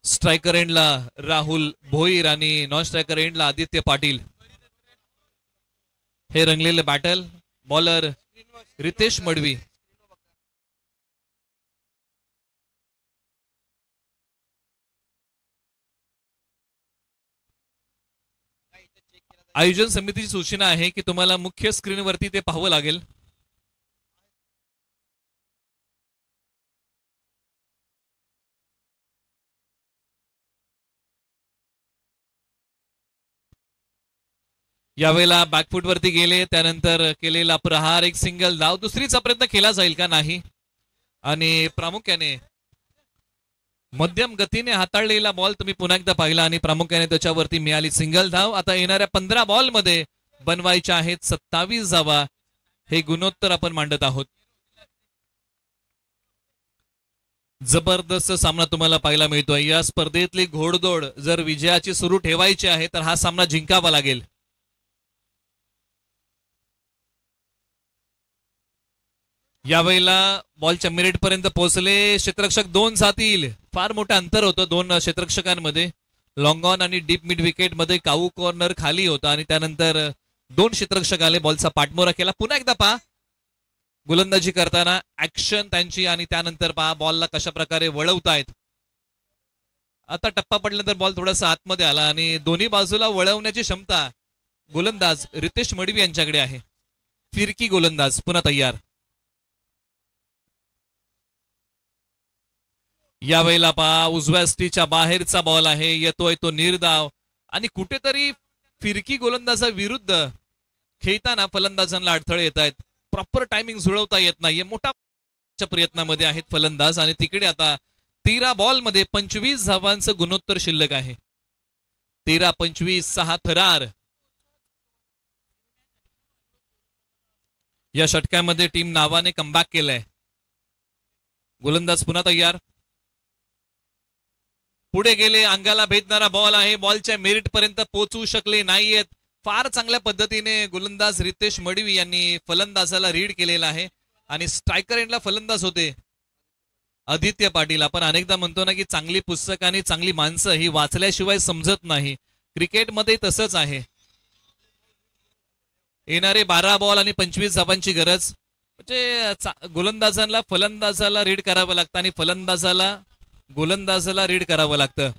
स्ट्रायकर एंडला राहुल भोईर आणि नॉन स्ट्रायकर एंडला आदित्य पाटील हे रंगलेले बॅटल. बॉलर रितेश मडवी. आयोजन समितीची सूचना आहे की तुम्हाला मुख्य स्क्रीनवरती ते पाहावं लागेल. यावेळेला बॅकफूट वरती गेले, त्यानंतर केलेला प्रहार, एक सिंगल धाव. दुसरीचा प्रयत्न केला जाईल का नाही, आणि प्रामुख्याने मध्यम गतीने हाताळलेला बॉल तुम्ही पुन्हा एकदा पाहिला आणि प्रामुख्याने त्याच्यावरती मिळाली सिंगल धाव. आता येणाऱ्या 15 बॉल मध्ये बनवायच्या आहेत 27 धावा. हे गुणोत्तर आपण मांडत आहोत. जबरदस्त सामना तुम्हाला पाहायला मिळतोय. या स्पर्धेतली घोडदौड जर विजयाची सुरू ठेवायची आहे तर हा सामना जिंकावा लागेल. यावेळेला बॉलच्या मिनिट पर्यंत पोहोचले. क्षेत्ररक्षक 2 जातील. फार मोठं अंतर होतं 2 क्षेत्ररक्षकांमध्ये. लॉंग ऑन आणि डीप मिड विकेट मध्ये काऊ कॉर्नर खाली होता आणि त्यानंतर 2 क्षेत्ररक्षक आले. बॉलचा पाठमोरा केला. पुन्हा एकदा पहा गोलंदाजी करताना ऍक्शन त्यांची आणि त्यानंतर पहा बॉलला कशा प्रकारे वळवतायत. आता टप्पा पडल्यानंतर बॉल थोडासा आतमध्ये आला आणि दोन्ही बाजूला वळवण्याची क्षमता गोलंदाज रितेश मडवी यांच्याकडे आहे. फिरकी गोलंदाज पुन्हा तयार. यावेळेला पहा उजव्या स्टीच्या बाहेरचा बॉल आहे. येतोय तो निर्धाव आणि कुठेतरी फिरकी गोलंदाजा विरुद्ध खेळताना फलंदाजांना अडथळे येत आहेत. प्रॉपर टायमिंग जुळवता येत नाहीये. मोठ्या प्रयत्नामध्ये आहेत फलंदाज आणि तिकडे आता 13 बॉल मध्ये 25 धावांचं गुणोत्तर शिल्लक आहे. 13-25 6 थरार. या षटकामध्ये टीम नावाने कमबॅक केलंय. गोलंदाज पुन्हा तयार. पुढे गेले. अंगाला भेदणारा बॉल आहे. बॉलच्या मेरिट पर्यंत पोहोचू शकले नाहीयेत. फार चांगल्या पद्धतीने गोलंदाज रितेश मडवी यांनी फलंदाजाला रीड केलेला आहे आणि स्ट्रायकर एंडला फलंदाज होते आदित्य पाटील. आपण अनेकदा म्हणतो ना की चांगली पुस्तकं आणि चांगली माणसं ही वाचल्याशिवाय समजत नाही. क्रिकेटमध्ये तसंच आहे. येणारे 12 बॉल आणि 25 धावांची गरज. म्हणजे गोलंदाजांना फलंदाजाला रीड करावं लागतं आणि फलंदाजाला गोलंदाजाला रीड करावं लागतं.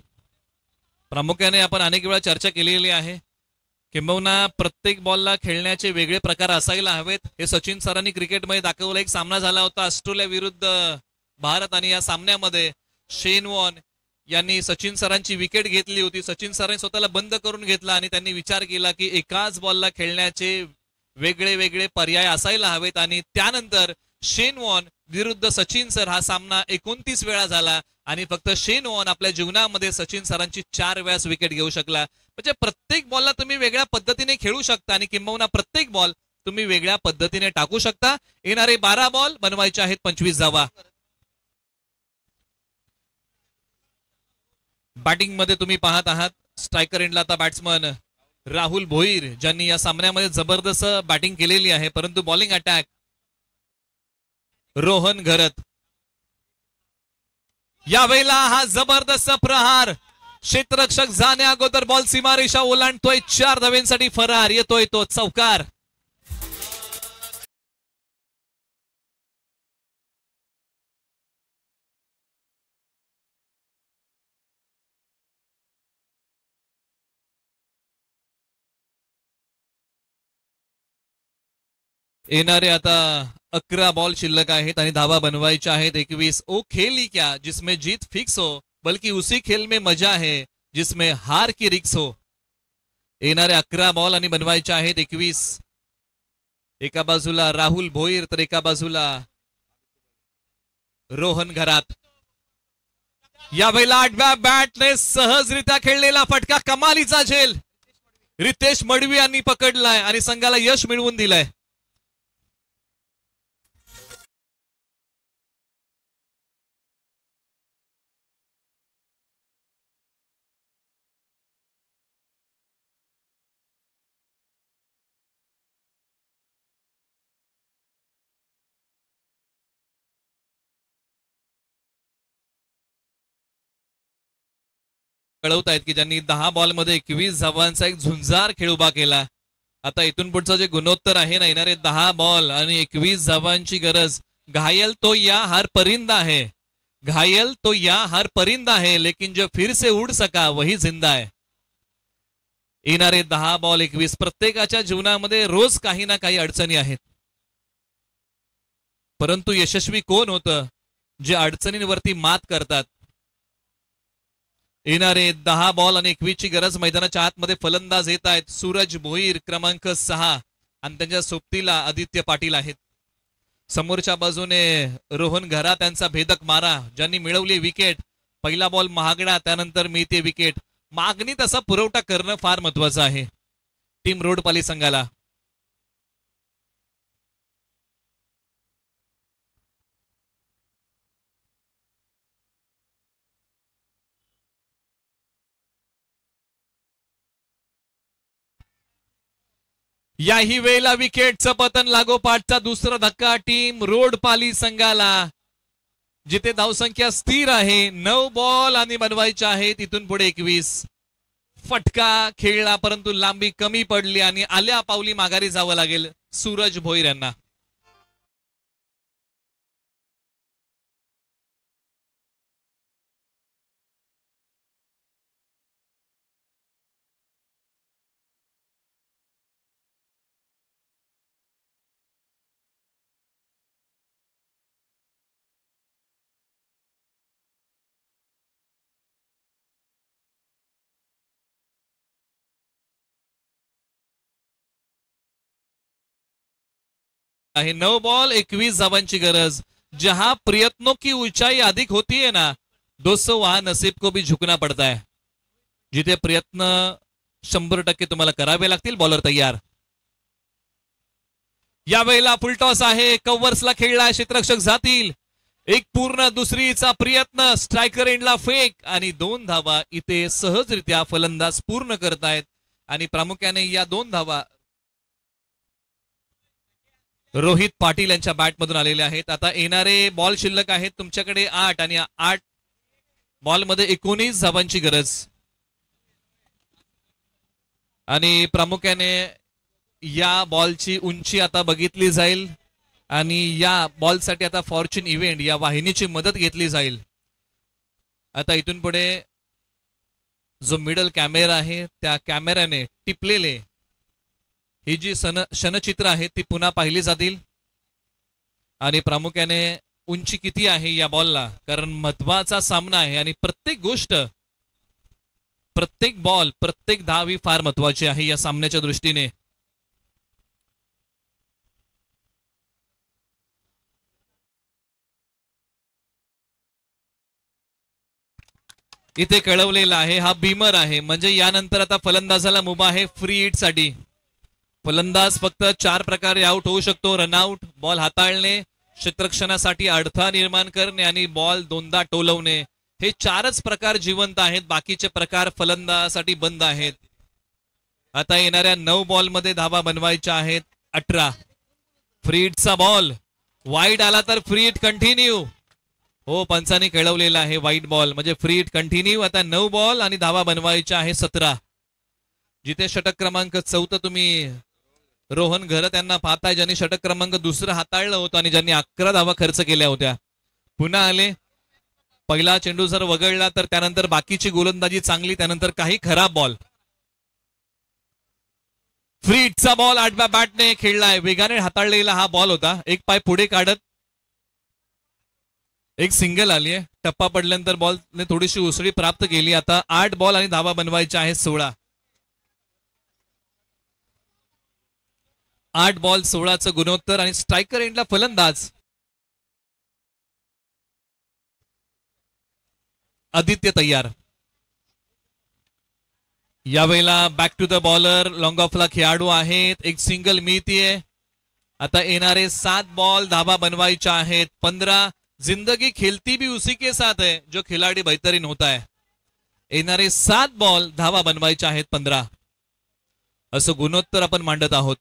प्रामुख्याने आपण अनेक वेळा चर्चा केलेली आहे. किंबहुना प्रत्येक बॉलला खेळण्याचे वेगळे प्रकार असायला हवेत. हे सचिन सरांनी क्रिकेटमध्ये दाखवलं. एक सामना झाला होता ऑस्ट्रेलिया विरुद्ध भारत आणि या सामन्यामध्ये शेन वॉर्न यांनी सचिन सरांची विकेट घेतली होती. सचिन सरांनी स्वतःला बंद करून घेतला आणि त्यांनी विचार केला की एकाच बॉलला खेळण्याचे वेगळे वेगळे पर्याय असायला हवेत आणि त्यानंतर शेन वॉर्न विरुद्ध सचिन सर हा सामना 29 वेळा झाला आणि फक्त शेन वॉर्न आपल्या जीवनामध्ये सचिन सरांची 4 वेळास विकेट घेऊ शकला. म्हणजे प्रत्येक बॉलला तुम्ही वेगळ्या पद्धतीने खेळू शकता आणि किंबहुना प्रत्येक बॉल तुम्ही वेगळ्या पद्धतीने टाकू शकता. येणारे 12 बॉल बनवायचे आहेत 25 धावा. बॅटिंग मध्ये तुम्ही पाहत आहात स्ट्रायकर एंडला आता बॅट्समन राहुल भोईर ज्यांनी या सामन्यामध्ये जबरदस्त बॅटिंग केलेली आहे, परंतु बॉलिंग अटॅक रोहन घरत. यावेळेला हा जबरदस्त प्रहार क्षेत्ररक्षक जाण्या अगोदर बॉल सीमारेषा ओलांडतोय. 4 धावेंसाठी फरार. येतोय तो चौकार. येणारे आता 11 बॉल शिल्लक आहेत आणि धावा बनवायच्या आहेत 21. ओ खेल ही क्या जिसमें जीत फिक्स हो, बल्कि उसी खेल में मजा है जिसमें हार की रिक्स हो. येणारे 11 बॉल आणि बनवायचे आहेत 21. एका बाजूला राहुल भोईर तर एका बाजूला रोहन घरात. यावेळेला 8व्या बॅटने सहजरित्या खेळलेला फटका कमालीचा झेल रितेश मडवी यांनी पकडलाय आणि संघाला यश मिळवून दिलंय. कळवतायत की ज्यांनी 10 बॉलमध्ये 21 धावांचा एक झुंजार खेळ उभा केला. आता इथून पुढचं जे गुणोत्तर आहे ना, येणारे 10 बॉल आणि 21 धावांची गरज. घायल तो या हर परिंदा है, घायल तो या हर परिंदा है, लेकिन जो फिर से उड सका वही जिंदा है. येणारे 10 बॉल 21. प्रत्येकाच्या जीवनामध्ये रोज काही ना काही अडचणी आहेत, परंतु यशस्वी कोण होतं? जे अडचणींवरती मात करतात. येणारे 10 बॉल आणि 21 ची गरज. मैदानाच्या आतमध्ये फलंदाज येत आहेत. सूरज भोईर क्रमांक 6 आणि त्यांच्या सोबतीला आदित्य पाटील आहेत. समोरच्या बाजूने रोहन घरा त्यांचा भेदक मारा ज्यांनी मिळवली विकेट. पहिला बॉल महागडा, त्यानंतर मिळते विकेट. मागणी तसा पुरवठा करणं फार महत्वाचं आहे टीम रोडपाली संघाला. याही वेळेला विकेटचं पतन लागोपाठचा दुसरा धक्का टीम रोडपाली संघाला, जिथे धावसंख्या स्थिर आहे. 9 बॉल आणि बनवायचे आहेत इथून पुढे 21. फटका खेळला परंतु लांबी कमी पडली आणि आल्या पावली माघारी जावं लागेल सूरज भोईर यांना. आहे 9 बॉल 21 धावांची गरज. जहां प्रयत्नों की ऊंचाई अधिक होती है ना दोस्तों, वहां नसीब को भी झुकना पड़ता है. जिथे प्रयत्न 100% तुम्हाला करावे लागतील. बॉलर तयार. यावेळेला फुलटॉस आहे. कव्हर्सला खेळला क्षेत्ररक्षक जातील. एक पूर्ण दुसरीचा प्रयत्न. स्ट्रायकर एंडला फेक आणि 2 धावा इथे सहजरित्या फलंदाज पूर्ण करतायत आणि प्रामुख्याने या 2 धावा रोहित पाटील यांच्या बॅटमधून आलेले आहेत. आता येणारे बॉल शिल्लक आहेत तुमच्याकडे 8 आणि 8 बॉलमध्ये 19 धावांची गरज. आणि प्रामुख्याने या बॉलची उंची आता बघितली जाईल आणि या बॉलसाठी आता फॉर्च्यून इव्हेंट या वाहिनीची मदत घेतली जाईल. आता इथून पुढे जो मिडल कॅमेरा आहे त्या कॅमेऱ्याने टिपलेले ही जी क्षणचित्र आहेत ती पुन्हा पाहिली जातील आणि प्रामुख्याने उंची किती आहे या बॉलला, कारण महत्वाचा सामना आहे आणि प्रत्येक गोष्ट, प्रत्येक बॉल, प्रत्येक धाव ही फार महत्वाची आहे या सामन्याच्या दृष्टीने. इथे कळवलेला आहे हा बीमर आहे, म्हणजे यानंतर आता फलंदाजाला मुभा आहे फ्री हिट साठी. फलंदाज फक्त 4 प्रकारे आउट होऊ शकतो: रनआउट, बॉल हाताळणे, क्षेत्ररक्षणासाठी अडथळा निर्माण करणे आणि बॉल दोनदा टोलवणे. हे 4च प्रकार जिवंत आहेत, बाकीचे प्रकार फलंदाजासाठी बंद आहेत. आता येणाऱ्या 9 बॉल मध्ये धावा बनवायच्या आहेत 18. फ्री हिटचा बॉल वाईड आला तर फ्री हिट कंटिन्यू. हो, पंचाने कळवलेला आहे वाईट बॉल म्हणजे फ्री हिट कंटिन्यू. आता 9 बॉल आणि धावा बनवायच्या आहे 17. जिथे षटक क्रमांक 4 तुम्ही रोहन घरत यांना पाहताय, ज्यांनी षटक क्रमांक 2 हाताळलं होतं आणि ज्यांनी 11 धावा खर्च केल्या होत्या. पुन्हा आले, पहिला चेंडू जर वगळला तर त्यानंतर बाकीची गोलंदाजी चांगली, त्यानंतर काही खराब बॉल. फ्री हिटचा बॉल 8व्या बॅटने खेळलाय, वेगाने हाताळलेला हा बॉल होता. एक पाय पुढे काढत एक सिंगल आली आहे. टप्पा पडल्यानंतर बॉलने थोडीशी उसळी प्राप्त केली. आता 8 बॉल आणि धावा बनवायच्या आहे 16. 8 बॉल 16चं गुणोत्तर आणि स्ट्रायकर एंडला फलंदाज आदित्य तयार. यावेळेला back to the bowler long ऑफला खेळाडू आहेत. एक सिंगल मिळतीये. आता येणारे 7 बॉल धावा बनवायच्या आहेत 15. जिंदगी खेलती भी उसी के साथ है जो खिलाड़ी बेहतरीन होता है. येणारे 7 बॉल धावा बनवायच्या आहेत 15. असं गुणोत्तर आपण मांडत आहोत.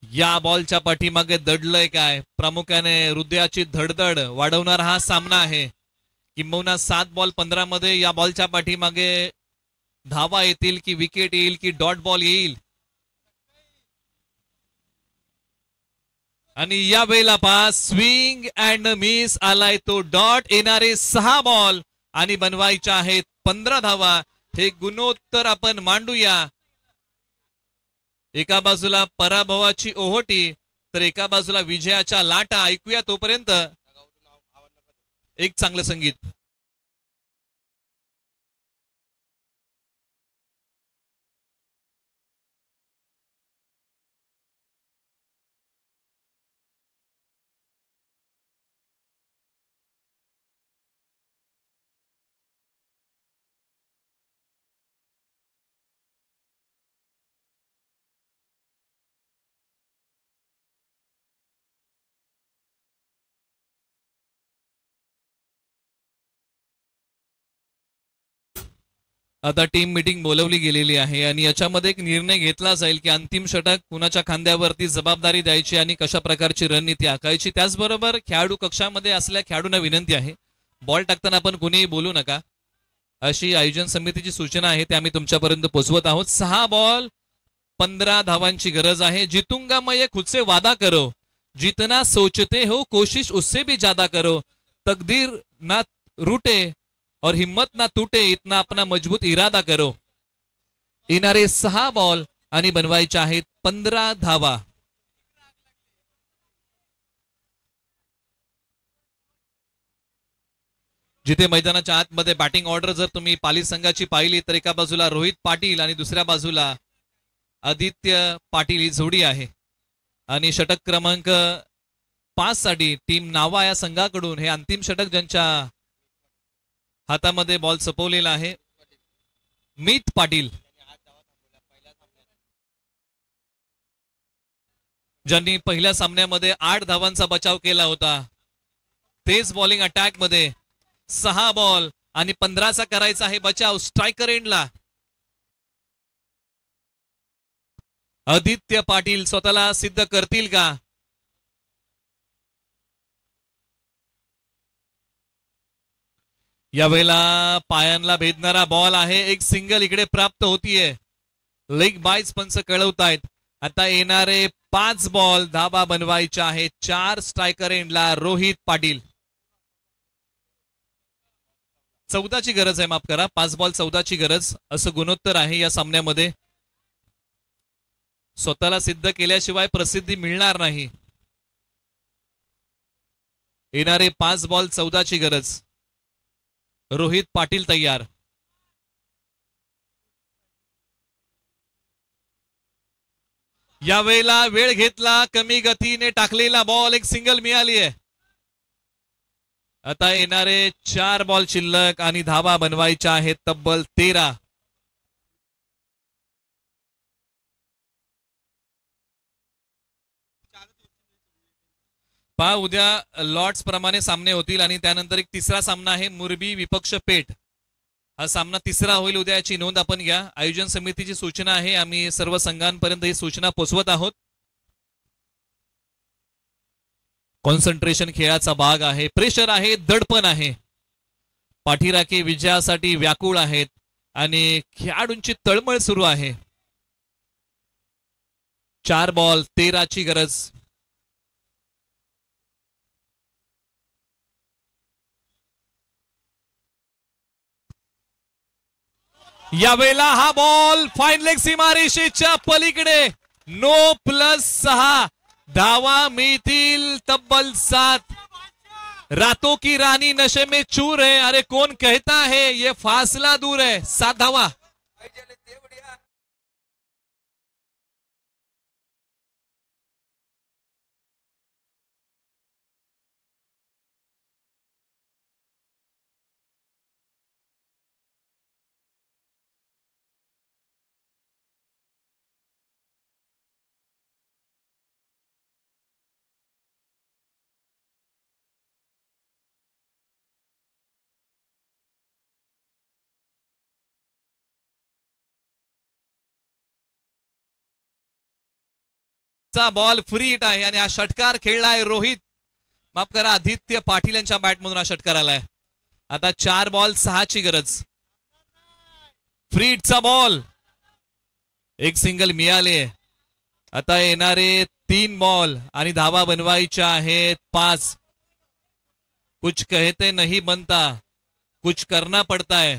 या बॉलच्या पाठीमागे दडलंय काय? प्रामुख्याने हृदयाची धडधड वाढवणारा हा सामना आहे. किंबहुना 7 बॉल 15 मध्ये या बॉलच्या पाठीमागे धावा येतील की विकेट येईल की डॉट बॉल येईल. आणि या वेळेला पास स्विंग अँड मिस आलाय तो डॉट. येणारे 6 बॉल आणि बनवायच्या आहेत 15 धावा. हे गुणोत्तर आपण मांडूया. एका बाजूला पराभवाची ओहोटी तर एका बाजूला विजयाच्या लाटा. ऐकूया तोपर्यंत एक चांगलं संगीत. आता टीम मीटिंग बोलवली गेलेली आहे आणि याच्यामध्ये एक निर्णय घेतला जाईल की अंतिम षटक कुणाच्या खांद्यावरती जबाबदारी द्यायची आणि कशा प्रकारची रणनीती आखायची. त्याचबरोबर खेळाडू कक्षामध्ये असलेल्या खेळाडूंना विनंती आहे, बॉल टाकताना आपण कुणीही बोलू नका अशी आयोजन समितीची सूचना आहे, ते आम्ही तुमच्यापर्यंत पोहोचवत आहोत. 6 बॉल 15 धावांची गरज आहे. जीतूंगा मैं ये खुद से वादा करो, जितना सोचते हो कोशिश उससे भी ज्यादा करो, तकदीर ना रूटे और हिम्मत ना टूटे, इतना अपना मजबूत इरादा करो. येणारे 6 बॉल आणि बनवायचे आहेत 15 धावा. जिथे मैदानाच्या आतमध्ये बॅटिंग ऑर्डर जर तुम्ही पाली संघाची पाहिली तर एका बाजूला रोहित पाटील आणि दुसऱ्या बाजूला आदित्य पाटील ही जोडी आहे. आणि षटक क्रमांक 5 साठी टीम नावा या संघाकडून हे अंतिम षटक ज्यांच्या हातामध्ये बॉल सोपवलेला आहे मीत पाटील, ज्यांनी पहिल्या सामन्यामध्ये 8 धावांचा बचाव केला होता. तेच बॉलिंग अटॅक मध्ये 6 बॉल आणि 15चा करायचा आहे बचाव. स्ट्रायकर एंडला आदित्य पाटील स्वतःला सिद्ध करतील का? यावेळेला पायांना भेदणारा बॉल आहे. एक सिंगल इकडे प्राप्त होतीये. लेग बायज पंच कळवतायत. आता येणारे 5 बॉल धाबा बनवायच्या आहेत 4. स्ट्रायकर एंडला रोहित पाटील. 14ची गरज आहे, माफ करा, 5 बॉल 14ची गरज असं गुणोत्तर आहे या सामन्यामध्ये. स्वतःला सिद्ध केल्याशिवाय प्रसिद्धी मिळणार नाही. येणारे 5 बॉल 14ची गरज. रोहित पाटील तयार. यावेळेला वेळ घेतला, कमी गतीने टाकलेला बॉल, एक सिंगल मिळाली आहे. आता येणारे 4 बॉल शिल्लक आणि धावा बनवायच्या आहेत तब्बल 13. पहा, उद्या लॉट्स प्रमाणे सामने होतील आणि त्यानंतर एक तिसरा सामना आहे मुरबी विपक्ष पेठ. हा सामना तिसरा होईल उद्या, याची नोंद आपण घ्या. आयोजन समितीची सूचना आहे, आम्ही सर्व संघांपर्यंत ही सूचना पोहोचवत आहोत. कॉन्सन्ट्रेशन खेळाचा भाग आहे, प्रेशर आहे, दडपण आहे. पाठीराखे विजयासाठी व्याकुळ आहेत आणि खेळाडूंची तळमळ सुरू आहे. 4 बॉल 13ची गरज. यावेळेला हा बॉल फाईन लेग सीमारेषेच्या पलीकडे. नो +6 धावा मिळतील तब्बल 7. रातों की रानी नशे में चूर है, अरे कौन कहता है ये फासला दूर है. 7 धावा. बॉल फ्री हिट आहे आणि हा षटकार खेळलाय रोहित, माफ करा, आदित्य पाटील यांच्या बॅटमधून हा षटकार आलाय. आता 4 बॉल 6ची गरज. फ्री हिटचा बॉल, एक सिंगल मिळाले. आता येणारे 3 बॉल आणि धावा बनवायच्या आहेत 5. कुछ कहते नहीं बनता, कुछ करना पड़ता है.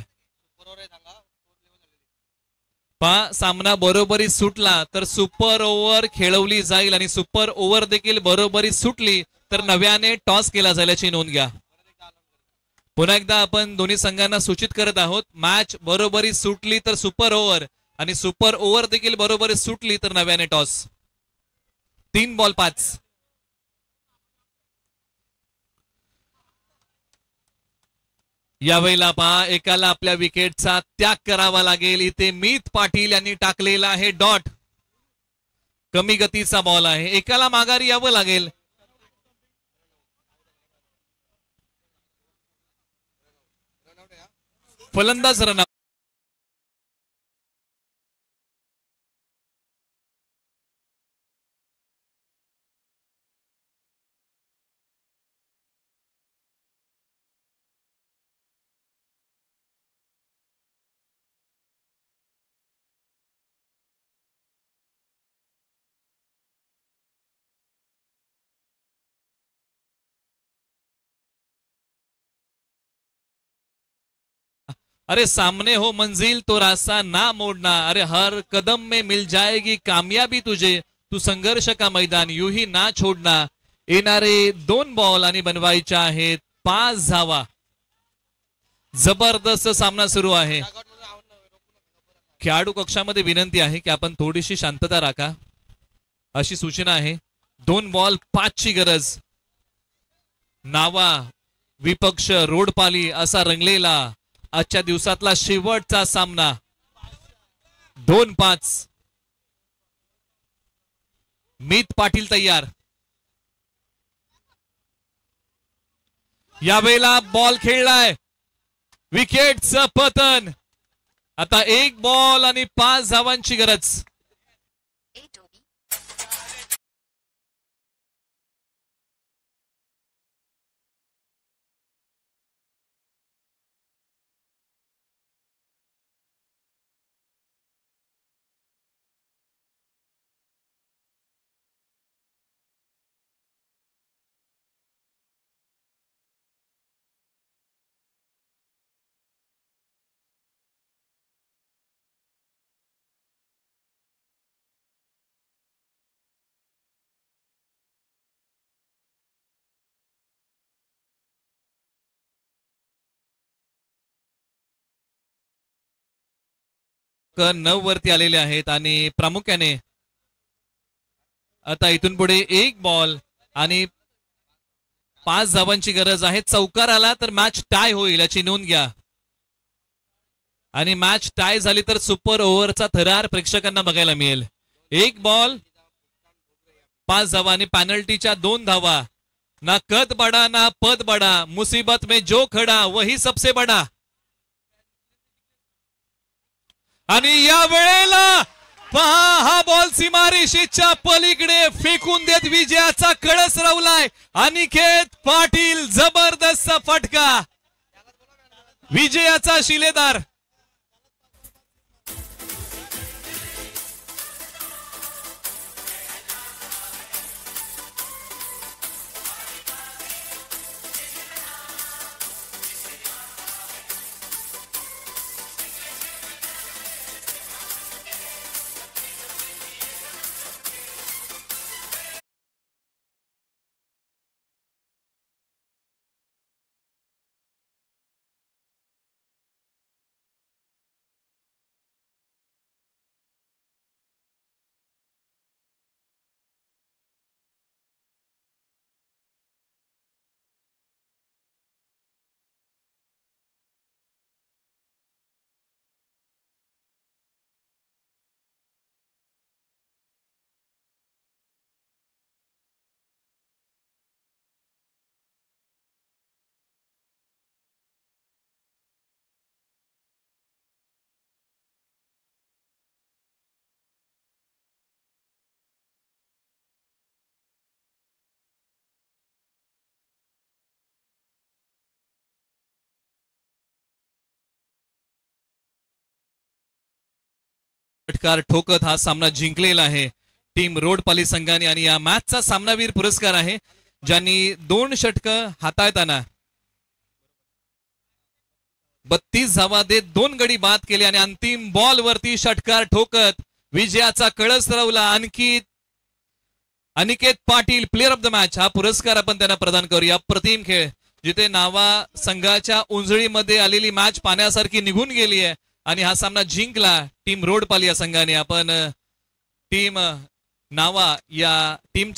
पहा, सामना बरोबरी सुटला तर सुपर ओव्हर खेळवली जाईल आणि सुपर ओव्हर देखील बरोबरी सुटली तर नव्याने टॉस केला जाईल, याची नोंद घ्या. पुन्हा एकदा आपण दोन्ही संघांना सूचित करत आहोत, मॅच बरोबरी सुटली तर सुपर ओव्हर आणि सुपर ओव्हर देखील बरोबरी सुटली तर नव्याने टॉस. 3 बॉल 5. यावेळेला पहा, एकाला आपल्या विकेटचा त्याग करावा लागेल. इथे मीत पाटील यांनी टाकलेला आहे डॉट. कमी गतीचा बॉल आहे, एकाला माघारी यावं लागेल. फलंदाज रन अरे सामने हो मंजिल तो रास्ता ना मोड़ना, अरे हर कदम में मिल जाएगी कामयाबी तुझे, तू संघर्ष का मैदान यूं ही ना छोड़ना. येणारे 2 बॉल आणि बनवायच्या आहेत 5 धावा. जबरदस्त सामना सुरू आहे. खेळाडू कक्षामध्ये विनंती आहे की आपण थोडीशी शांतता राखा, अशी सूचना आहे. 2 बॉल 5ची गरज. नावा विपक्ष रोडपाली असा रंगलेला आजच्या दिवसातला शेवटचा सामना. 2-5. मीत पाटील तयार. यावेळेला बॉल खेळलाय, विकेटचं पतन. आता 1 बॉल आणि 5 धावांची गरज. 9 वरती आलेले आहेत आणि प्रामुख्याने आता इथून पुढे 1 बॉल आणि 5 धावांची गरज आहे. चौकार आला तर मॅच टाय होईल याची नोंद घ्या आणि मॅच टाय झाली तर सुपर ओव्हरचा थरार प्रेक्षकांना बघायला मिळेल. 1 बॉल 5 धावा आणि पॅनल्टीच्या 2 धावा. ना कद बडा ना पद बडा, मुसीबत में जो खडा वही सबसे बडा. आणि या वेळेला पहा हा बॉल सीमारेषेच्या पलीकडे फेकून देत विजयाचा कळस रवलाय अनिकेत पाटील. जबरदस्त फटका, विजयाचा शिलेदार. षटकार ठोकत हा सामना जिंकलेला आहे टीम रोडपाली संघाने आणि या मॅचचा सामनावीर पुरस्कार आहे ज्यांनी 2 षटकं हाताळताना 32 धावा देत 2 गडी बाद केले आणि अंतिम बॉल वरती षटकार ठोकत विजयाचा कळस रवला. Aniket Patil player of the match हा पुरस्कार आपण त्यांना प्रदान करूया. अप्रतिम खेळ, जिथे नावा संघाच्या उंजळीमध्ये आलेली मॅच पाण्यासारखी निघून गेली आहे आणि हा सामना जिंकला टीम रोडपाली या संघाने. आपण टीम नावा या टीम